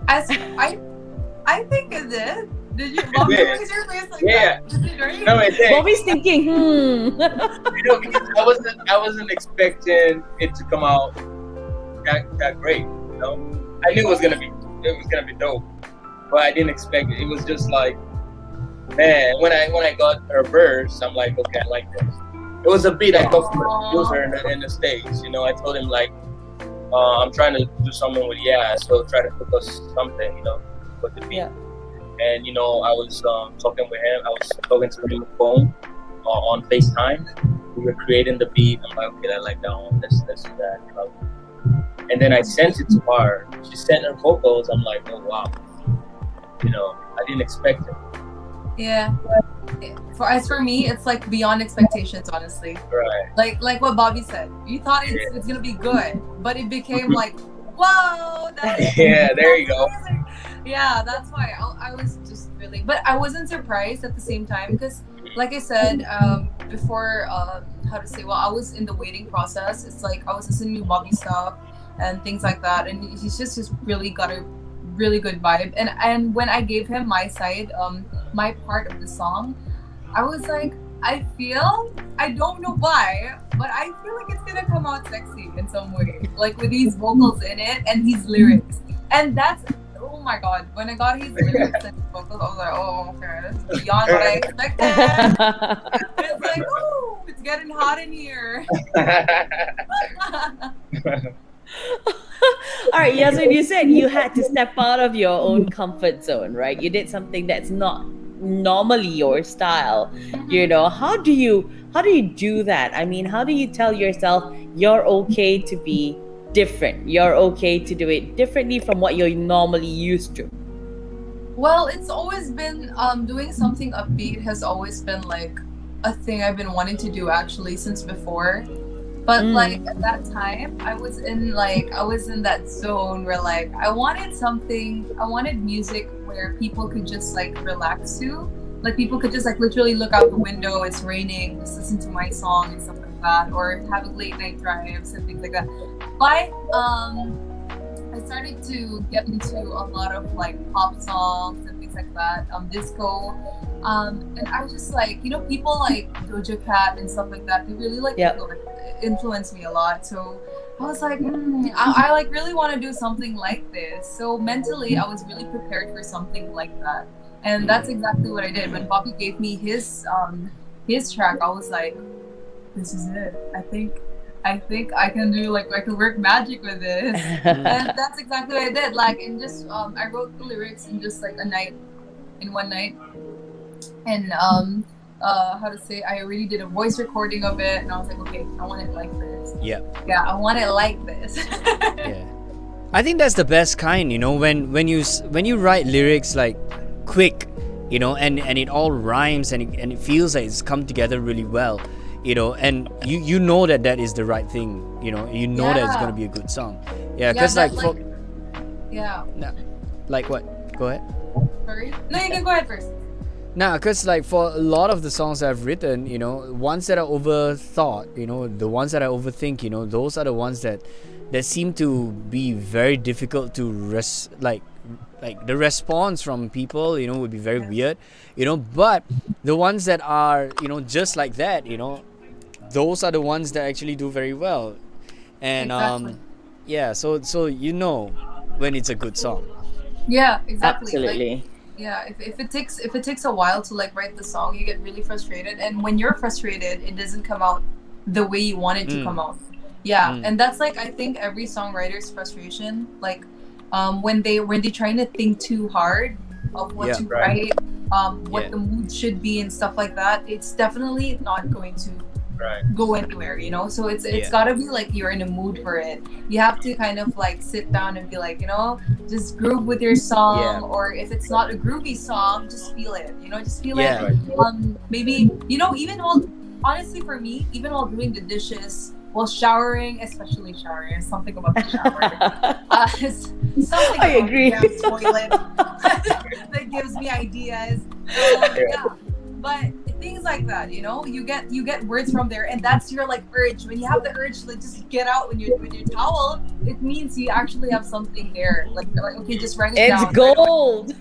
Speaker 5: As I think it did. Did you? Bobby,
Speaker 6: did.
Speaker 5: raise your face like
Speaker 6: Yeah.
Speaker 5: that? Did it, right?
Speaker 6: No, it did.
Speaker 1: Bobby's thinking,
Speaker 6: Because I wasn't expecting it to come out that great. I knew it was gonna be dope, but I didn't expect it. It was just like, man, when I got her verse, I'm like, okay, I like this. It was a beat I got from the producer in the States. I told him like, I'm trying to do something with so try to cook us something, with the beat.
Speaker 1: Yeah.
Speaker 6: And I was talking with him. I was talking to him on the phone on FaceTime. We were creating the beat. I'm like, okay, I like that one. Let's do that. And then I sent it to her. She sent her vocals. I'm like, oh wow. I didn't expect it.
Speaker 5: Yeah. For me, it's like beyond expectations, honestly.
Speaker 6: Right.
Speaker 5: Like what Bobby said. You thought it's gonna be good, but it became like, whoa.
Speaker 6: Yeah, there you go.
Speaker 5: Amazing. Yeah, that's why I was just really, but I wasn't surprised at the same time because, like I said before, how to say? Well, I was in the waiting process. It's like I was listening to Bobby stuff and things like that, and he's just really got a really good vibe. And when I gave him my side, my part of the song, I was like, I don't know why, but I feel like it's gonna come out sexy in some way, like with these vocals in it and his lyrics. And that's, oh my god, when I got his lyrics and his vocals, I was like, oh, okay, that's beyond what I expected. It's like, oh, it's getting hot in here.
Speaker 1: all right, Yazmin, you said you had to step out of your own comfort zone, right? You did something that's not normally your style. How do you do that? I mean, how do you tell yourself you're okay to be different, you're okay to do it differently from what you're normally used to?
Speaker 5: Well, it's always been doing something upbeat has always been like a thing I've been wanting to do actually since before. But like at that time, I was in that zone where like I wanted music where people could just like relax to. Like people could just like literally look out the window, it's raining, just listen to my song and stuff like that, or have late night drives and things like that. But I started to get into a lot of like pop songs and things like that, disco. And I just like, people like Doja Cat and stuff like that, they really like influenced me a lot. So I was like, I like really want to do something like this. So mentally, I was really prepared for something like that. And that's exactly what I did. When Bobby gave me his track, I was like, this is it. I think I can do I can work magic with this. And that's exactly what I did. Like, and just I wrote the lyrics in just like one night. And how to say, I already did a voice recording of it, and I was like, okay, I want it like this.
Speaker 2: Yeah,
Speaker 5: I want it like this.
Speaker 2: Yeah, I think that's the best kind. When you write lyrics like quick, and it all rhymes and it feels like it's come together really well, and you know that is the right thing. That it's gonna be a good song. Yeah, because
Speaker 5: yeah.
Speaker 2: Like what? Go ahead.
Speaker 5: Sorry. No, you can go ahead first.
Speaker 2: Nah, because like for a lot of the songs I've written, ones that are overthought, the ones that I overthink, those are the ones that seem to be very difficult to like the response from people, would be very weird, but the ones that are, just like that, those are the ones that actually do very well. And
Speaker 5: Exactly.
Speaker 2: yeah, so when it's a good song.
Speaker 5: Yeah, exactly. Like,
Speaker 1: Absolutely.
Speaker 5: yeah, if it takes a while to like write the song, you get really frustrated, and when you're frustrated, it doesn't come out the way you want it to come out. Yeah, and that's like, I think every songwriter's frustration, like when they're trying to think too hard of what to
Speaker 6: right.
Speaker 5: write, what the mood should be and stuff like that. It's definitely not going to go anywhere, so it's gotta be like you're in a mood for it. You have to kind of like sit down and be like, just groove with your song, or if it's not a groovy song, just feel it, just feel it. Maybe even while, honestly for me, even while doing the dishes, while showering, especially showering, something about the shower, something
Speaker 1: I
Speaker 5: about
Speaker 1: agree.
Speaker 5: the damn toilet that gives me ideas. Yeah, but things like that, you get words from there, and that's your like urge. When you have the urge to like just get out with your towel, it means you actually have something there. Like okay, just write it down.
Speaker 1: It's gold.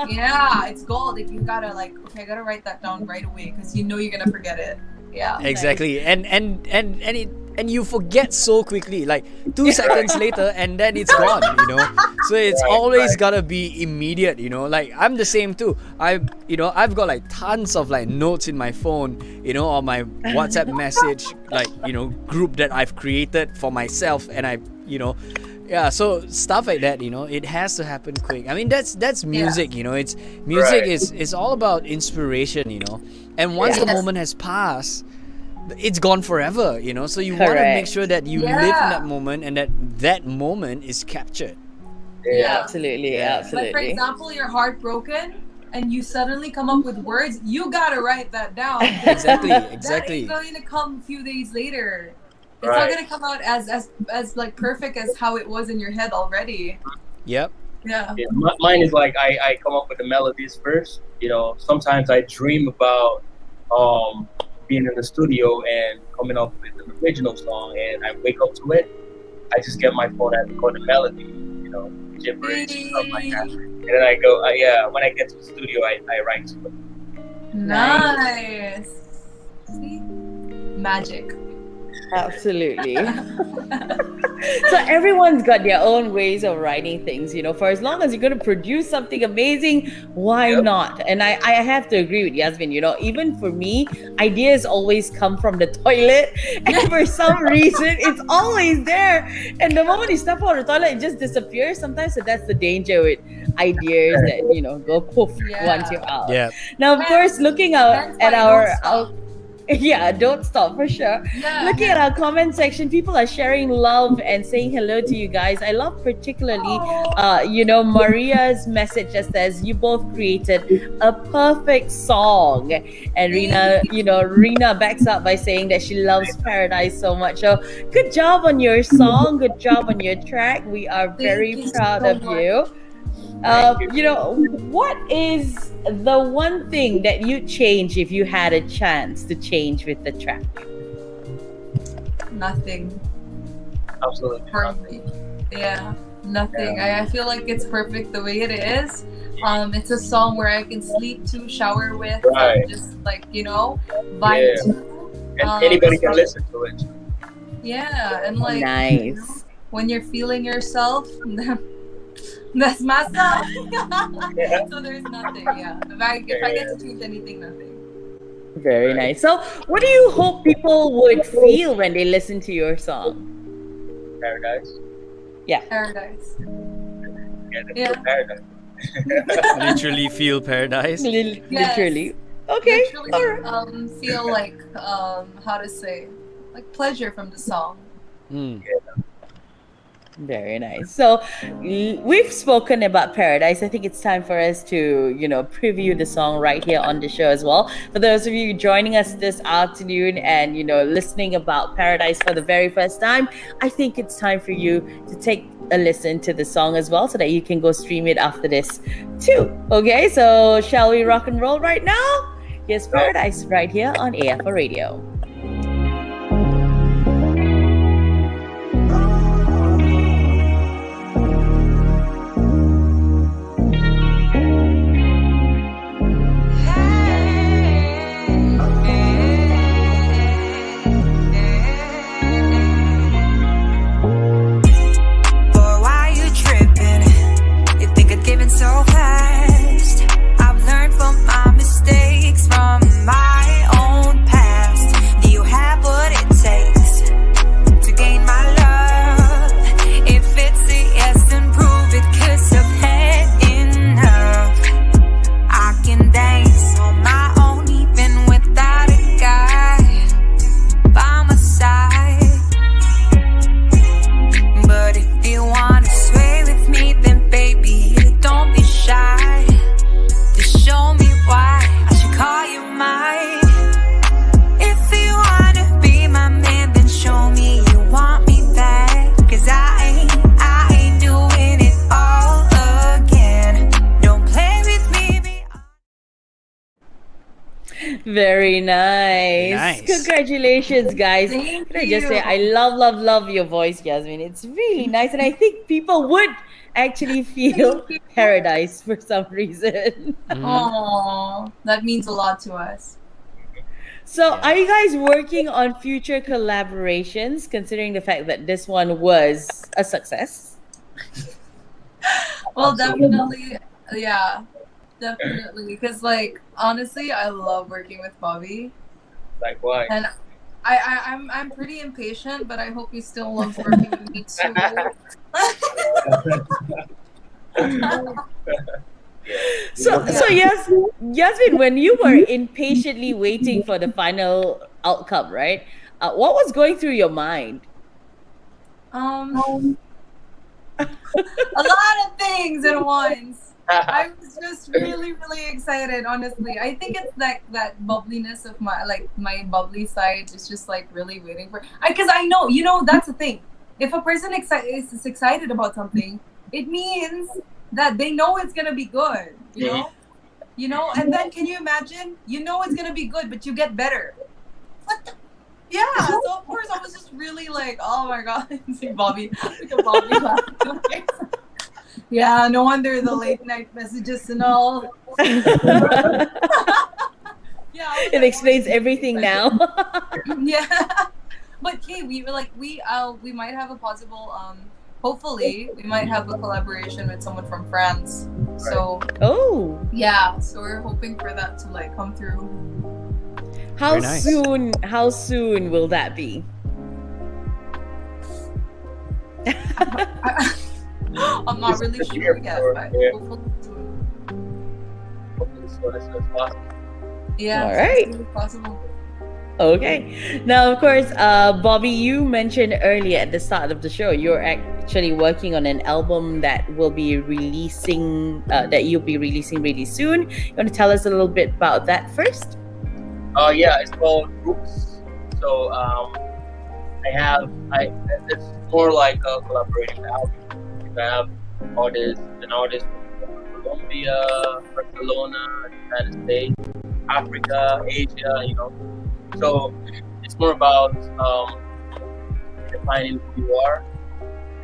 Speaker 5: Yeah, it's gold. If you gotta like, okay, I gotta write that down right away because you're gonna forget it. Yeah.
Speaker 2: Exactly. And you forget so quickly, like 2 seconds later, and then it's gone, so it's always gotta be immediate, like I'm the same too. I've got like tons of like notes in my phone, or my WhatsApp message, like group that I've created for myself, and so stuff like that, it has to happen quick. I mean, that's music, it's music is all about inspiration, and once the moment has passed, it's gone forever, so you want to make sure that you live in that moment, and that moment is captured.
Speaker 1: Absolutely.
Speaker 5: Like for example, you're heartbroken and you suddenly come up with words, you gotta write that down.
Speaker 2: Exactly.
Speaker 5: That ain't going to come a few days later. It's not gonna come out as like perfect as how it was in your head already.
Speaker 2: Yep.
Speaker 5: Yeah.
Speaker 6: Mine is like I come up with the melodies first. Sometimes I dream about being in the studio and coming up with an original song, and I wake up to it. I just get my phone and record the melody, gibberish, stuff like that. And then I go, when I get to the studio, I write to it.
Speaker 5: Nice. See? Magic.
Speaker 1: Absolutely. So everyone's got their own ways of writing things, for as long as you're going to produce something amazing, why not? And I have to agree with Yazmin, even for me, ideas always come from the toilet, and for some reason it's always there, and the moment you step out of the toilet, it just disappears sometimes. So that's the danger with ideas that go poof once you're out. Now of course, looking out at our yeah, don't stop for sure. Looking at our comment section, people are sharing love and saying hello to you guys. I love particularly, Maria's message that says you both created a perfect song. And Rina backs up by saying that she loves Paradise so much. So good job on your song. Good job on your track. We are very proud of you. What is the one thing that you'd change if you had a chance to change with the track?
Speaker 5: Nothing.
Speaker 6: Absolutely.
Speaker 5: Perfect. Yeah, nothing. I feel like it's perfect the way it is. It's a song where I can sleep to, shower with, and just like, vibe to.
Speaker 6: And anybody can listen to it.
Speaker 5: Yeah, and like
Speaker 1: nice.
Speaker 5: When you're feeling yourself, that's my song. So there's nothing. Yeah. If I get to choose anything, nothing.
Speaker 1: Very nice. So, what do you hope people would feel when they listen to your song?
Speaker 6: Paradise.
Speaker 1: Yeah.
Speaker 5: Paradise.
Speaker 6: Yeah. Paradise.
Speaker 2: Literally feel paradise.
Speaker 1: Literally. Okay.
Speaker 5: Literally,
Speaker 1: All right.
Speaker 5: feel like how to say, like pleasure from the song.
Speaker 1: Very nice. So we've spoken about Paradise. I think it's time for us to, preview the song right here on the show as well. For those of you joining us this afternoon and, listening about Paradise for the very first time, I think it's time for you to take a listen to the song as well so that you can go stream it after this too. Okay, so shall we rock and roll right now? Here's Paradise right here on AFR Radio.
Speaker 3: So fast, I've learned from my mistakes, from my own past. Do you have what it takes to gain my love? If it's a yes, then prove it, 'cause I've had enough. I can dance on my own even without a guy by my side. But if you wanna sway with me, then baby, don't be shy to show me why I should call you mine. If you wanna be my man, then show me you want me back. 'Cause I ain't doing it all again. Don't play with me.
Speaker 1: Very nice.
Speaker 2: Nice.
Speaker 1: Congratulations, guys.
Speaker 5: Thank
Speaker 1: Can I just
Speaker 5: you.
Speaker 1: say, I love your voice, Yazmin. It's really nice. And I think people would actually feel
Speaker 5: Thank you.
Speaker 1: paradise for some reason.
Speaker 5: Aww, that means a lot to us.
Speaker 1: So, are you guys working on future collaborations, considering the fact that this one was a success?
Speaker 5: Well,
Speaker 6: Absolutely.
Speaker 5: definitely, yeah, definitely. Because, like, honestly, I love working with Bobby,
Speaker 6: Likewise.
Speaker 5: and I'm pretty impatient, but I hope he still loves working with me too.
Speaker 1: So yes, Yazmin, when you were impatiently waiting for the final outcome, right? What was going through your mind?
Speaker 5: A lot of things at once. I was just really, really excited. Honestly, I think it's like that bubbliness of my bubbly side is just like really waiting for. Because I know, that's the thing. If a person is excited about something, it means that they know it's gonna be good. And then can you imagine? It's gonna be good, but you get better. What the? Yeah. So of course I was just really like, oh my god, see Bobby, like a Bobby laughing. Yeah, no wonder the late night messages and all. Yeah,
Speaker 1: It explains everything now.
Speaker 5: Yeah, but hey, we might have a possible hopefully we might have a collaboration with someone from France. So
Speaker 1: Oh,
Speaker 5: yeah, so we're hoping for that to like come through.
Speaker 1: how
Speaker 2: Very nice.
Speaker 1: soon? How soon will that be?
Speaker 5: I'm not really sure yet, but
Speaker 6: Yeah.
Speaker 5: hopefully soon.
Speaker 6: Hopefully so as soon as possible.
Speaker 5: Yeah,
Speaker 1: All right.
Speaker 5: as soon as possible.
Speaker 1: Okay. Now, of course, Bobby, you mentioned earlier at the start of the show, you're actually working on an album that will be releasing, that you'll be releasing really soon. You want to tell us a little bit about that first?
Speaker 6: Yeah, it's called Roots. So it's more like a collaboration album. I have an artist from Colombia, Barcelona, United States, Africa, Asia, So it's more about defining who you are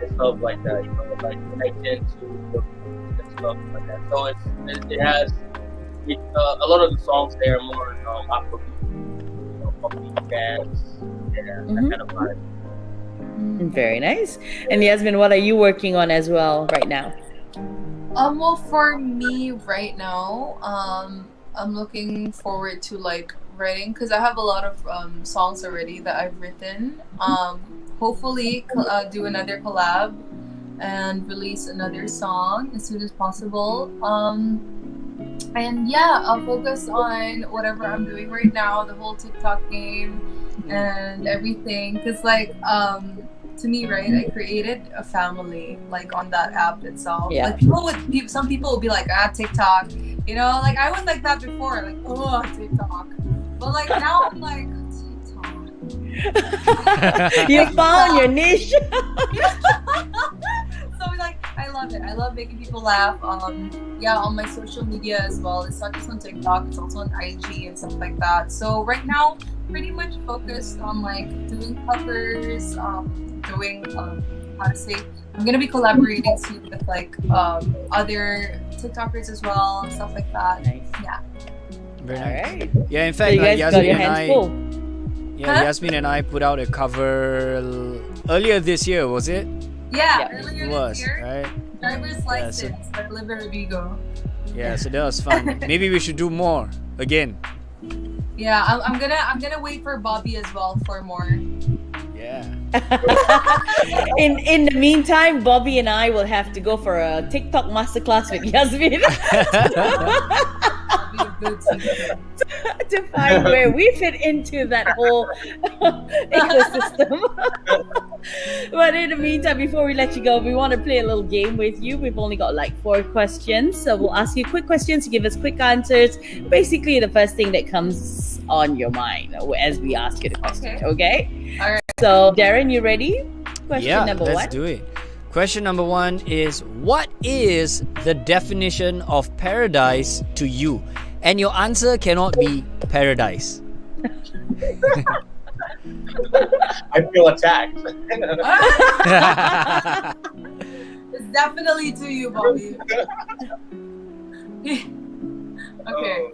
Speaker 6: and stuff like that, like connecting to your roots and stuff like that. So it has a lot of the songs there are more Afrobeat, upbeat dance, that kind of vibe.
Speaker 1: Very nice. And Yazmin, what are you working on as well right now?
Speaker 5: Well, for me right now, I'm looking forward to like writing because I have a lot of songs already that I've written. Hopefully, do another collab and release another song as soon as possible. And yeah, I'll focus on whatever I'm doing right now, the whole TikTok game and everything. Cause like to me, right? I created a family like on that app itself.
Speaker 1: Yeah.
Speaker 5: Like some people would be like, TikTok. You know, like I was like that before, like TikTok. But like now I'm like TikTok.
Speaker 1: You found your niche.
Speaker 5: So like I love it. I love making people laugh. On my social media as well. It's not just on TikTok, it's also on IG and stuff like that. So right now, pretty much focused on like doing covers, doing how to say. I'm gonna be collaborating soon with like other TikTokers as well, stuff like that.
Speaker 1: Nice.
Speaker 5: Yeah.
Speaker 2: Very
Speaker 1: All
Speaker 2: nice.
Speaker 1: right.
Speaker 2: Yeah, in
Speaker 1: So
Speaker 2: fact,
Speaker 1: you guys got your
Speaker 2: Yasmin and
Speaker 1: hands
Speaker 2: I.
Speaker 1: full.
Speaker 2: Yeah,
Speaker 5: Huh?
Speaker 2: Yasmin and I put out a cover earlier this year, was it?
Speaker 5: Yeah,
Speaker 1: Yeah.
Speaker 5: earlier
Speaker 2: It
Speaker 5: this
Speaker 2: was,
Speaker 5: year,
Speaker 2: right?
Speaker 5: driver's
Speaker 2: so-
Speaker 5: license by Liver Vigo.
Speaker 2: Yeah, so that was fun. Maybe we should do more again.
Speaker 5: Yeah, I'm gonna wait for Bobby as well for more.
Speaker 2: Yeah.
Speaker 1: In the meantime, Bobby and I will have to go for a TikTok masterclass with Yazmin
Speaker 5: That'll be a good season.
Speaker 1: to find where we fit into that whole ecosystem. But in the meantime, before we let you go, we want to play a little game with you. We've only got like 4 questions, so we'll ask you quick questions. You give us quick answers. Basically, the first thing that comes on your mind as we ask you the question. Okay?
Speaker 5: All right.
Speaker 1: So, Darren, you ready? Question
Speaker 2: Yeah,
Speaker 1: number
Speaker 2: let's
Speaker 1: 1.
Speaker 2: do it. Question number 1 is, what is the definition of paradise to you? And your answer cannot be paradise.
Speaker 6: I feel attacked.
Speaker 5: It's definitely to you, Bobby. Okay.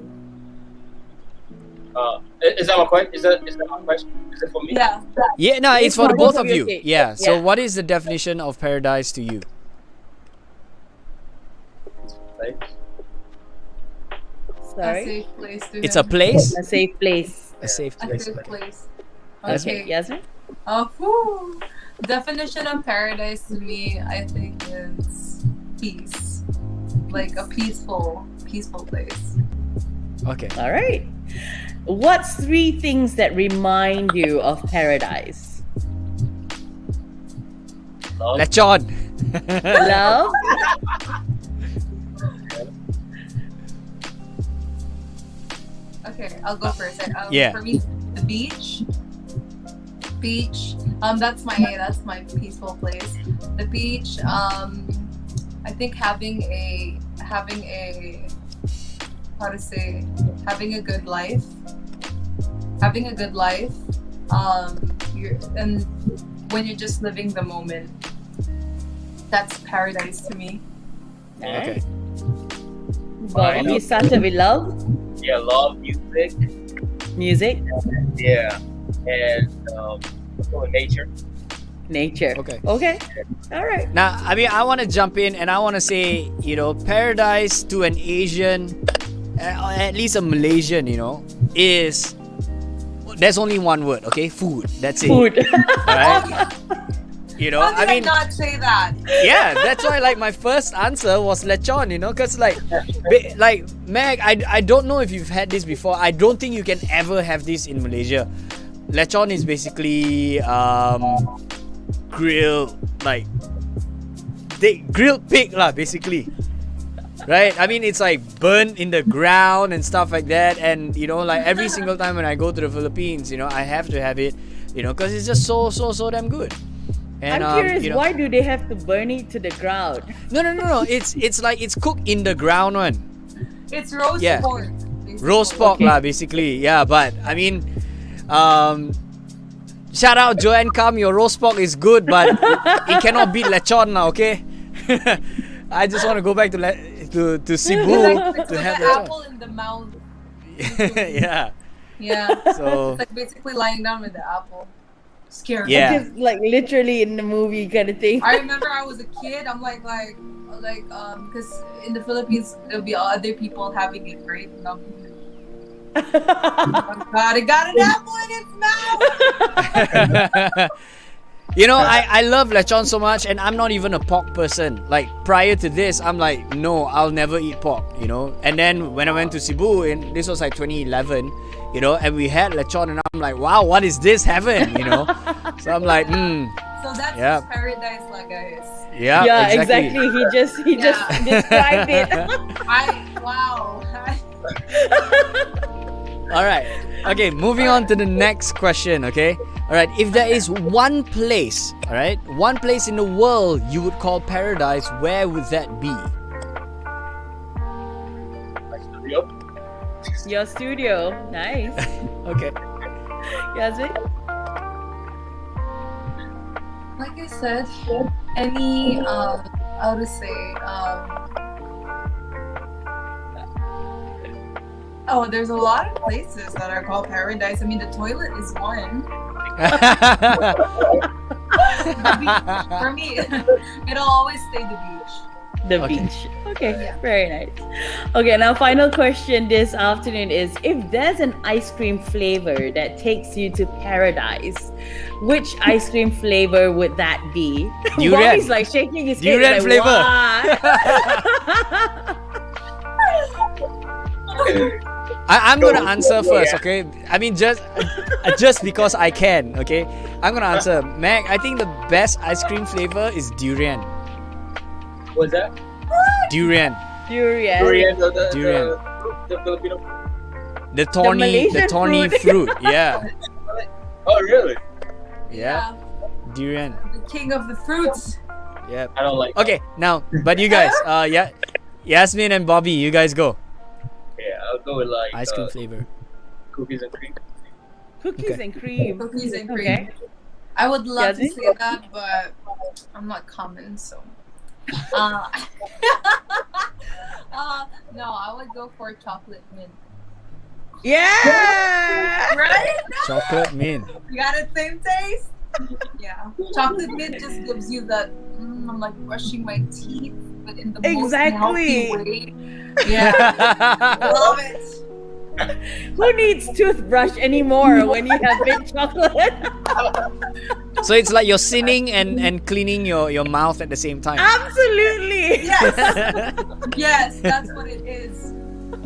Speaker 6: Is that my question? Is that my question? Is it for me?
Speaker 5: Yeah.
Speaker 2: Yeah, no, it's for the both of you.
Speaker 1: Okay.
Speaker 2: Yeah. So,
Speaker 1: Yeah.
Speaker 2: what is the definition of paradise to you?
Speaker 6: Like,
Speaker 5: A
Speaker 1: Sorry?
Speaker 5: safe place to
Speaker 2: It's a
Speaker 5: him.
Speaker 2: place.
Speaker 1: A safe place.
Speaker 2: A safe
Speaker 5: A
Speaker 2: place.
Speaker 5: safe place.
Speaker 1: Okay,
Speaker 5: Okay.
Speaker 1: Yasmin?
Speaker 5: Whew. Definition of paradise to me, I think, is peace. Like a peaceful place.
Speaker 2: Okay.
Speaker 1: All right. What's 3 things that remind you of paradise?
Speaker 6: love,
Speaker 2: Lechon.
Speaker 1: Love,
Speaker 5: Okay, I'll go first.
Speaker 2: Yeah.
Speaker 5: For me, the beach. That's my peaceful place. The beach. I think having a how to say, having a good life. And when you're just living the moment, that's paradise to me.
Speaker 2: Okay.
Speaker 1: Bobby, you started with love,
Speaker 6: yeah, love, music,
Speaker 1: music,
Speaker 6: yeah, and nature.
Speaker 1: nature.
Speaker 2: Okay.
Speaker 1: Okay. All right.
Speaker 2: Now, I mean, I want to jump in and I want to say, paradise to an Asian, at least a Malaysian, is, there's only one word, okay? Food. That's it.
Speaker 1: Food.
Speaker 2: Right?
Speaker 5: How did I not say that?
Speaker 2: Yeah, that's why like my first answer was lechon, because like Mag, I don't know if you've had this before. I don't think you can ever have this in Malaysia. Lechon is basically grilled grilled pig lah, basically. Right? I mean, it's like burnt in the ground and stuff like that, and like every single time when I go to the Philippines, I have to have it, because it's just so damn good. And,
Speaker 1: I'm curious, why do they have to burn it to the ground?
Speaker 2: No. It's like it's cooked in the ground one.
Speaker 5: It's roast
Speaker 2: Yeah.
Speaker 5: pork. basically.
Speaker 2: Roast pork
Speaker 1: Okay.
Speaker 2: lah, basically. Yeah, but I mean, shout out Joanne Kam, your roast pork is good, but it cannot beat lechon now, okay? I just want to go back to Cebu
Speaker 5: It's
Speaker 2: to
Speaker 5: like
Speaker 2: have
Speaker 5: an
Speaker 2: lechon.
Speaker 5: apple in the mouth.
Speaker 2: Yeah.
Speaker 5: Yeah.
Speaker 2: So
Speaker 5: It's like basically lying down with the apple. Scary.
Speaker 2: Yeah.
Speaker 1: Just like literally in the movie kind of thing.
Speaker 5: I remember I was a kid. I'm like because in the Philippines there'll be other people having it, right? And I'm like, oh God, it got an apple in its mouth.
Speaker 2: I love lechon so much, and I'm not even a pork person. Like prior to this, I'm like, no, I'll never eat pork, And then when I went to Cebu, and this was like 2011, and we had lechon, and I'm like, wow, what is this heaven, So I'm like,
Speaker 5: So that's
Speaker 2: Yep.
Speaker 5: just paradise, like guys.
Speaker 2: Yeah,
Speaker 1: Yeah, exactly. He just described it.
Speaker 5: Wow.
Speaker 2: All right. Okay, moving on to the next question, okay? All right, if there is one place, all right, one place in the world you would call paradise, where would that be?
Speaker 6: My studio.
Speaker 1: Your studio. Nice.
Speaker 2: Okay.
Speaker 1: Yazmin?
Speaker 5: Like I said, any how to say oh, there's a lot of places that are called paradise. I mean, the toilet is one. The beach, for me, it'll always stay the beach.
Speaker 1: The
Speaker 2: Okay.
Speaker 1: beach. Okay,
Speaker 5: Yeah.
Speaker 1: very nice. Okay, now final question this afternoon is, if there's an ice cream flavor that takes you to paradise, which ice cream flavor would that be?
Speaker 2: Durian.
Speaker 1: Bobby's like shaking his head.
Speaker 2: Durian
Speaker 1: like,
Speaker 2: flavor.
Speaker 1: "Why?"
Speaker 2: I'm gonna answer first, okay? I mean, just because I can, okay? I'm gonna answer. Mag, I think the best ice cream flavor is durian.
Speaker 6: What's that?
Speaker 2: Durian.
Speaker 1: Durian.
Speaker 6: Durian.
Speaker 2: Durian.
Speaker 6: The Filipino.
Speaker 2: The thorny
Speaker 1: Malaysian
Speaker 2: fruit. Yeah.
Speaker 6: Oh, really?
Speaker 2: Yeah. Durian.
Speaker 5: The king of the fruits.
Speaker 2: Yeah.
Speaker 6: I don't like.
Speaker 2: Okay, now, but you guys, yeah, Yazmin and Bobby, you guys go.
Speaker 6: Yeah, I'll go with like
Speaker 2: Ice cream flavor.
Speaker 6: cookies and cream.
Speaker 1: Cookies
Speaker 2: Okay.
Speaker 1: and cream.
Speaker 5: Cookies and cream.
Speaker 1: Okay.
Speaker 5: I would love to
Speaker 1: Yazmin?
Speaker 5: say that, but I'm not common, so. No, I would go for chocolate mint.
Speaker 1: Yeah.
Speaker 5: Right?
Speaker 2: Chocolate mint.
Speaker 5: You got the same taste? Yeah. Chocolate mint just gives you that, I'm like brushing my teeth, but in the most
Speaker 1: Exactly.
Speaker 5: healthy way. Yeah. Love it.
Speaker 1: Who needs toothbrush anymore when you have mint chocolate?
Speaker 2: So it's like you're sinning and cleaning your mouth at the same time.
Speaker 1: Absolutely.
Speaker 5: Yes. Yes, that's what it is.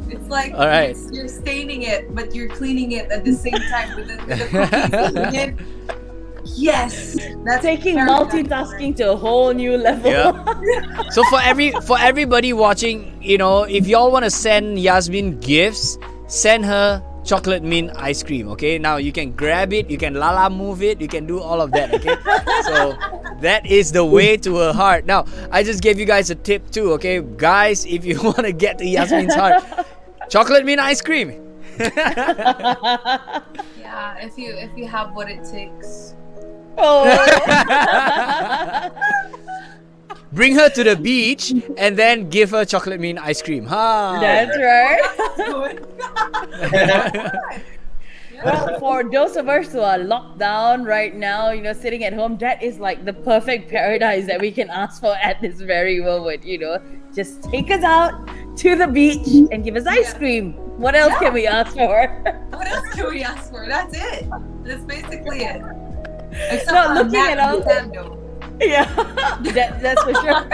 Speaker 5: It's like
Speaker 2: All right.
Speaker 5: you're staining it, but you're cleaning it at the same time with the cookies and mint. Yes. That's
Speaker 1: Taking
Speaker 5: very
Speaker 1: multitasking to a whole new level.
Speaker 2: Yeah. So for everybody watching, you know, if y'all want to send Yazmin gifts, send her chocolate mint ice cream, okay? Now you can grab it, you can lala move it, you can do all of that, okay? So that is the way to her heart. Now, I just gave you guys a tip too, okay? Guys, if you want to get to Yazmin's heart, chocolate mint ice cream.
Speaker 5: Yeah, if you have what it takes.
Speaker 1: Oh.
Speaker 2: Bring her to the beach and then give her chocolate mint ice cream. Ha!
Speaker 1: That's right.
Speaker 5: Good.
Speaker 1: Well, for those of us who are locked down right now, you know, sitting at home, that is like the perfect paradise that we can ask for at this very moment, you know. Just take us out to the beach and give us ice cream. What else can we ask for?
Speaker 5: What else can we ask for? That's it. That's basically it. Except
Speaker 1: Not
Speaker 5: for
Speaker 1: looking
Speaker 5: Matt
Speaker 1: at all-
Speaker 5: Nintendo.
Speaker 1: Yeah, that's for sure.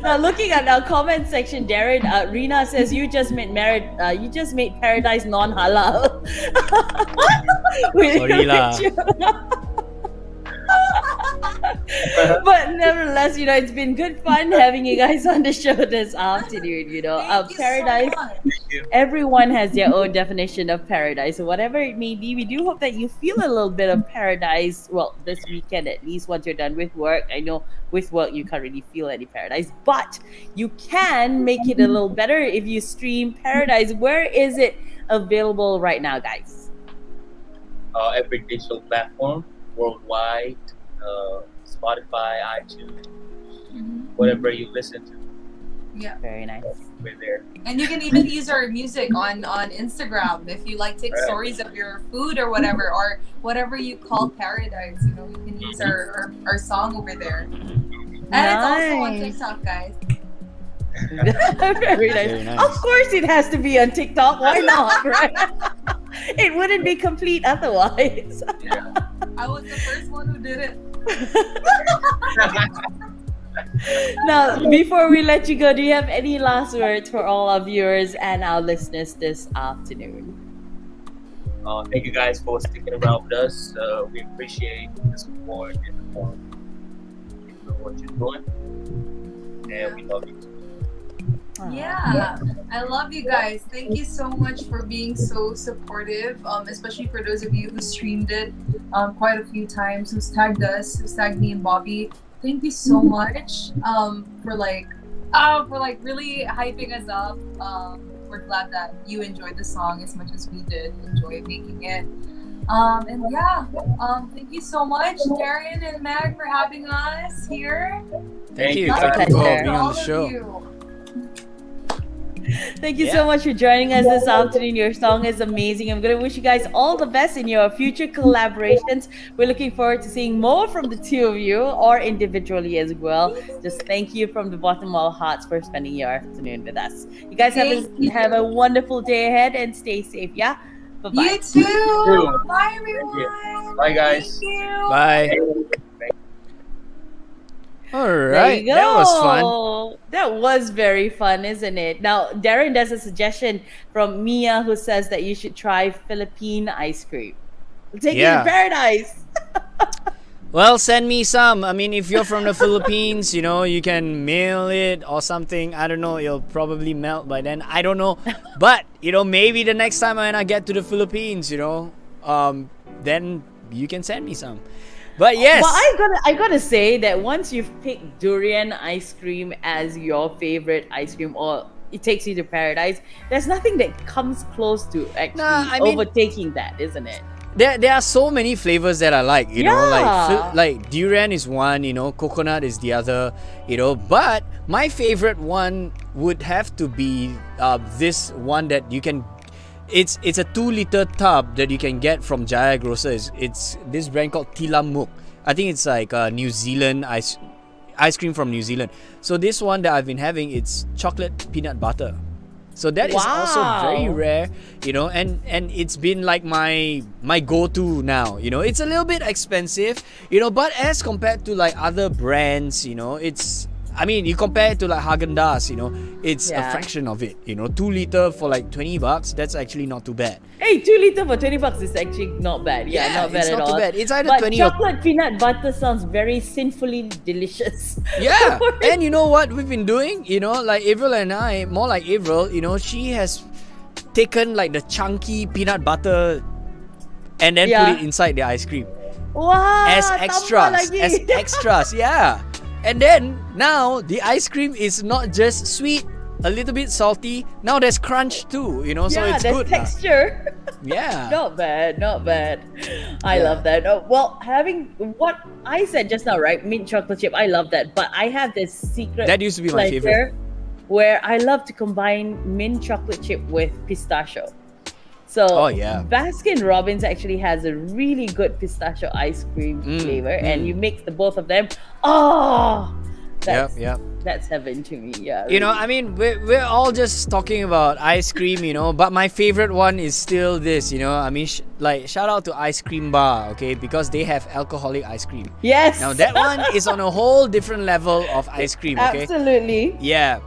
Speaker 1: Now, looking at our comment section, Darren, Rina says you just made paradise non-halal.
Speaker 2: Sorry lah.
Speaker 1: But nevertheless, you know, it's been good fun having you guys on the show this afternoon. You know,
Speaker 5: Thank you so
Speaker 1: paradise.
Speaker 5: much.
Speaker 1: Everyone has their own definition of paradise. So whatever it may be, we do hope that you feel a little bit of paradise. Well, this weekend at least, once you're done with work. I know with work you can't really feel any paradise, but you can make it a little better if you stream Paradise. Where is it available right now, guys?
Speaker 6: Every digital platform worldwide, Spotify, iTunes, whatever you listen to,
Speaker 5: Yeah.
Speaker 1: Very nice.
Speaker 6: we're there.
Speaker 5: And you can even use our music on Instagram if you like take
Speaker 6: Right.
Speaker 5: stories of your food or whatever you call paradise. You know, you can use our song over there. And it's also on
Speaker 1: Nice.
Speaker 5: TikTok, guys.
Speaker 1: Very nice.
Speaker 2: Very nice.
Speaker 1: Of course, it has to be on TikTok. Why not, right? It wouldn't be complete otherwise.
Speaker 5: I was the first one who did it.
Speaker 1: Now, before we let you go, do you have any last words for all our viewers and our listeners this afternoon?
Speaker 6: Thank you guys for sticking around with us. We appreciate the support and know what you're doing, and we love you.
Speaker 5: Yeah, I love you guys. Thank you so much for being so supportive, especially for those of you who streamed it quite a few times, who's tagged us, who's tagged me and Bobby. Thank you so much for really hyping us up. We're glad that you enjoyed the song as much as we did enjoy making it. Thank you so much, Darren and Mag, for having us here.
Speaker 2: Thank you.
Speaker 1: Our
Speaker 2: Thank you for
Speaker 1: pleasure.
Speaker 2: being on
Speaker 5: All
Speaker 2: the
Speaker 5: of
Speaker 2: show.
Speaker 5: you.
Speaker 1: Thank you
Speaker 2: Yeah.
Speaker 1: so much for joining us this afternoon. Your song is amazing. I'm going to wish you guys all the best in your future collaborations. We're looking forward to seeing more from the two of you or individually as well. Just thank you from the bottom of our hearts for spending your afternoon with us. You guys have a wonderful day ahead and stay safe. Yeah? Bye-bye.
Speaker 5: You too.
Speaker 6: too.
Speaker 5: Bye,
Speaker 6: Thank
Speaker 5: everyone.
Speaker 6: you. Bye, guys.
Speaker 5: Thank you.
Speaker 2: Bye. All right,
Speaker 1: There you
Speaker 2: that was fun.
Speaker 1: go. That was very fun, isn't it? Now, Darren does a suggestion from Mia who says that you should try Philippine ice cream. Take
Speaker 2: Yeah.
Speaker 1: it to paradise.
Speaker 2: Well, send me some. I mean, if you're from the Philippines, you know, you can mail it or something. I don't know. It'll probably melt by then. I don't know. But, you know, maybe the next time when I get to the Philippines, you know, then you can send me some. But yes.
Speaker 1: Well, I gotta say that once you've picked durian ice cream as your favorite ice cream, or it takes you to paradise, there's nothing that comes close to actually
Speaker 2: I mean-
Speaker 1: overtaking that, isn't it?
Speaker 2: There are so many flavors that I like, you know,
Speaker 1: Yeah.
Speaker 2: like durian is one, you know, coconut is the other, you know, but my favorite one would have to be this one that you can, it's a 2-liter tub that you can get from Jaya Grocer. It's this brand called Tilamuk. I think it's like New Zealand ice cream from New Zealand. So this one that I've been having, it's chocolate peanut butter. So that is also very
Speaker 1: Wow.
Speaker 2: rare, you know, and it's been like my go-to now, you know. It's a little bit expensive, you know, but as compared to like other brands, you know, it's, I mean, you compare it to like Haagen-Dazs, you know, it's a
Speaker 1: Yeah.
Speaker 2: fraction of it, you know. 2-liter for like $20, that's actually not too bad.
Speaker 1: Hey, 2 liter for $20 is actually not bad. Yeah, not bad
Speaker 2: it's
Speaker 1: at
Speaker 2: not
Speaker 1: all.
Speaker 2: too bad. It's either
Speaker 1: But
Speaker 2: 20 or
Speaker 1: chocolate peanut butter sounds very sinfully delicious.
Speaker 2: yeah. And you know what we've been doing? You know, like Avril and I, more like Avril, you know, she has taken like the chunky peanut butter and then
Speaker 1: Yeah.
Speaker 2: put it inside the ice cream
Speaker 1: Wow,
Speaker 2: as
Speaker 1: tambah
Speaker 2: extras.
Speaker 1: lagi.
Speaker 2: As extras, yeah. And then now the ice cream is not just sweet, a little bit salty. Now there's crunch too, you know, so
Speaker 1: yeah,
Speaker 2: it's
Speaker 1: there's
Speaker 2: good. lah.
Speaker 1: texture.
Speaker 2: Yeah.
Speaker 1: Not bad, not bad. I
Speaker 2: Yeah.
Speaker 1: love that. Well, having what I said just now, right? Mint chocolate chip. I love that. But I have this secret
Speaker 2: That used to be my
Speaker 1: pleasure
Speaker 2: favorite.
Speaker 1: where I love to combine mint chocolate chip with pistachio. So
Speaker 2: Oh, yeah.
Speaker 1: Baskin Robbins actually has a really good pistachio ice cream flavor, and you mix the both of them. Oh, that's
Speaker 2: Yep.
Speaker 1: that's heaven to me. Yeah,
Speaker 2: You know,
Speaker 1: really.
Speaker 2: I mean, we're all just talking about ice cream, you know, but my favorite one is still this, you know. I mean, like, shout out to Ice Cream Bar, okay, because they have alcoholic ice cream.
Speaker 1: Yes.
Speaker 2: Now, that one is on a whole different level of ice cream, okay?
Speaker 1: Absolutely.
Speaker 2: Yeah.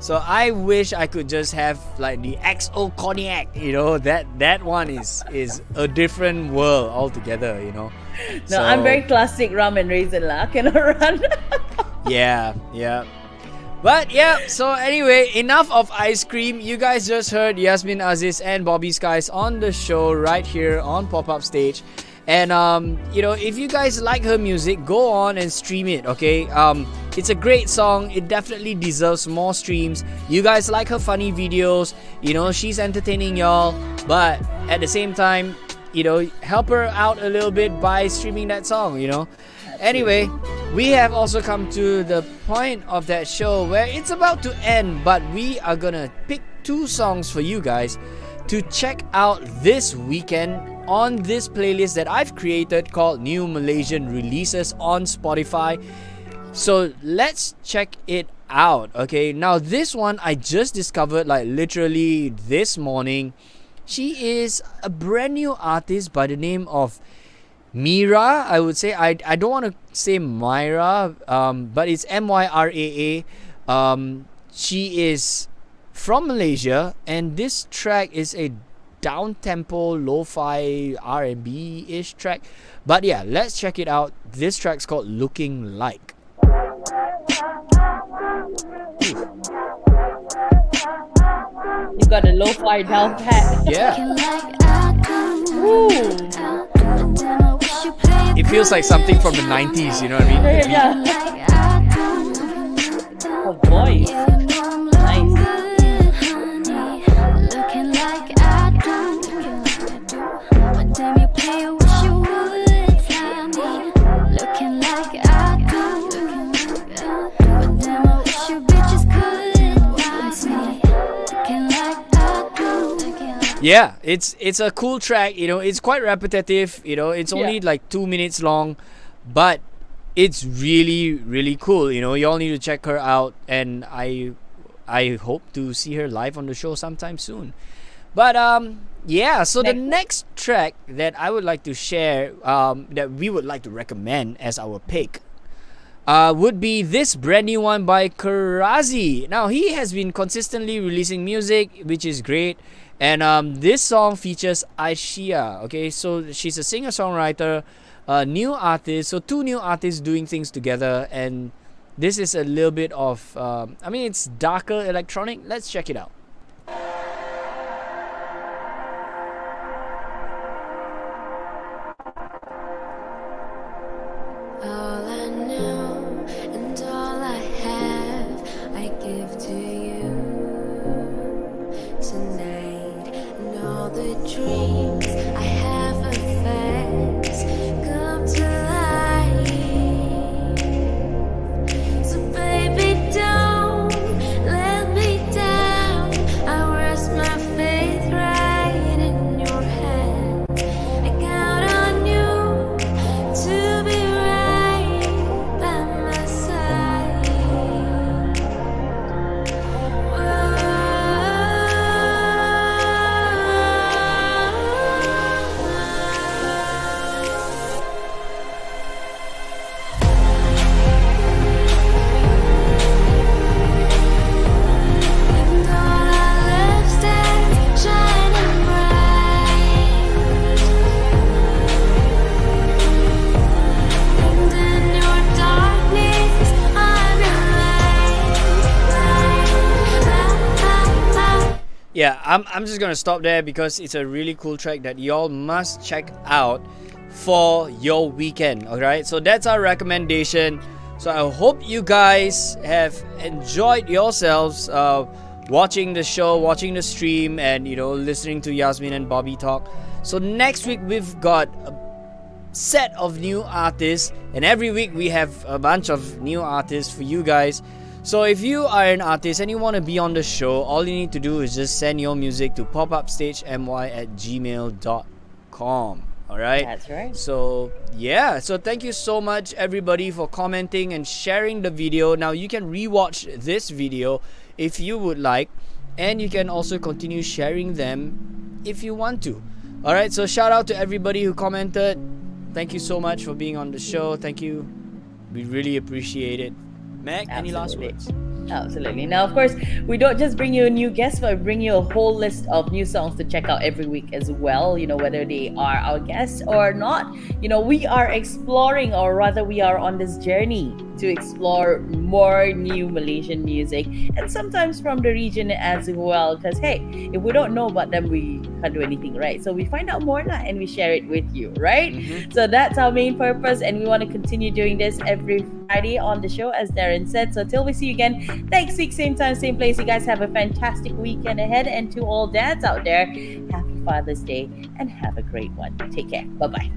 Speaker 2: So I wish I could just have like the XO cognac, you know, that one is a different world altogether, you know.
Speaker 1: No, I'm very classic rum and raisin lah. Cannot run.
Speaker 2: Yeah. But yeah, so anyway, enough of ice cream. You guys just heard Yazmin Aziz and Bobby Skyz on the show right here on Pop-Up Stage. And you know, if you guys like her music, go on and stream it, okay? It's a great song. It definitely deserves more streams. You guys like her funny videos, you know, she's entertaining y'all, but at the same time, you know, help her out a little bit by streaming that song, you know. Anyway, we have also come to the point of that show where it's about to end, but we are gonna pick 2 songs for you guys to check out this weekend on this playlist that I've created called New Malaysian Releases on Spotify. So let's check it out, okay? Now this one I just discovered like literally this morning. She is a brand new artist by the name of Mira, I would say. I don't want to say Myra, but it's Myraa. She is from Malaysia, and this track is a down-tempo, lo-fi, R&B-ish track. But yeah, let's check it out. This track's called Looking Like.
Speaker 1: You got a lo-fi down pat.
Speaker 2: Yeah.
Speaker 1: Ooh.
Speaker 2: It feels like something from the 90s, you know what I mean? The beat.
Speaker 1: Yeah. Oh boy. Nice.
Speaker 2: Yeah, it's a cool track, you know, it's quite repetitive, you know, it's only like 2 minutes long, but it's really, really cool, you know, you all need to check her out, and I hope to see her live on the show sometime soon. But yeah, so the next track that I would like to share, that we would like to recommend as our pick, would be this brand new one by Karazi. Now, he has been consistently releasing music, which is great. And this song features Aishia. Okay, so she's a singer-songwriter, new artist. So 2 new artists doing things together. And this is a little bit of, I mean, it's darker electronic. Let's check it out.
Speaker 3: All I know and all I have, I give to you tonight. And all the dreams I have of us come to life. So baby, don't let me down. I rest my faith right in your hands. I count on you to be right by my side. And all our love stands shining bright. And in your darkness, I'm your light.
Speaker 2: Yeah, I'm just gonna stop there because it's a really cool track that y'all must check out for your weekend. Alright, so that's our recommendation. So I hope you guys have enjoyed yourselves watching the show, watching the stream, and you know, listening to Yazmin and Bobby talk. So next week we've got a set of new artists, and every week we have a bunch of new artists for you guys. So if you are an artist and you want to be on the show, all you need to do is just send your music to popupstagemy@gmail.com. Alright?
Speaker 1: That's right.
Speaker 2: So yeah, so thank you so much everybody for commenting and sharing the video. Now you can rewatch this video if you would like, and you can also continue sharing them if you want to. Alright, so shout out to everybody who commented. Thank you so much for being on the show. Thank you. We really appreciate it. Meg, any last
Speaker 1: Absolutely.
Speaker 2: words?
Speaker 1: Absolutely. Now, of course, we don't just bring you a new guest, but we bring you a whole list of new songs to check out every week as well. You know, whether they are our guests or not. You know, we are exploring, or rather, we are on this journey to explore more new Malaysian music, and sometimes from the region as well. Because hey, if we don't know about them, we can't do anything, right? So we find out more and we share it with you, right? So that's our main purpose, and we want to continue doing this every Friday on the show, as Darren said. So till we see you again next week, same time, same place. You guys have a fantastic weekend ahead, and to all dads out there, happy Father's Day and have a great one. Take care. Bye bye.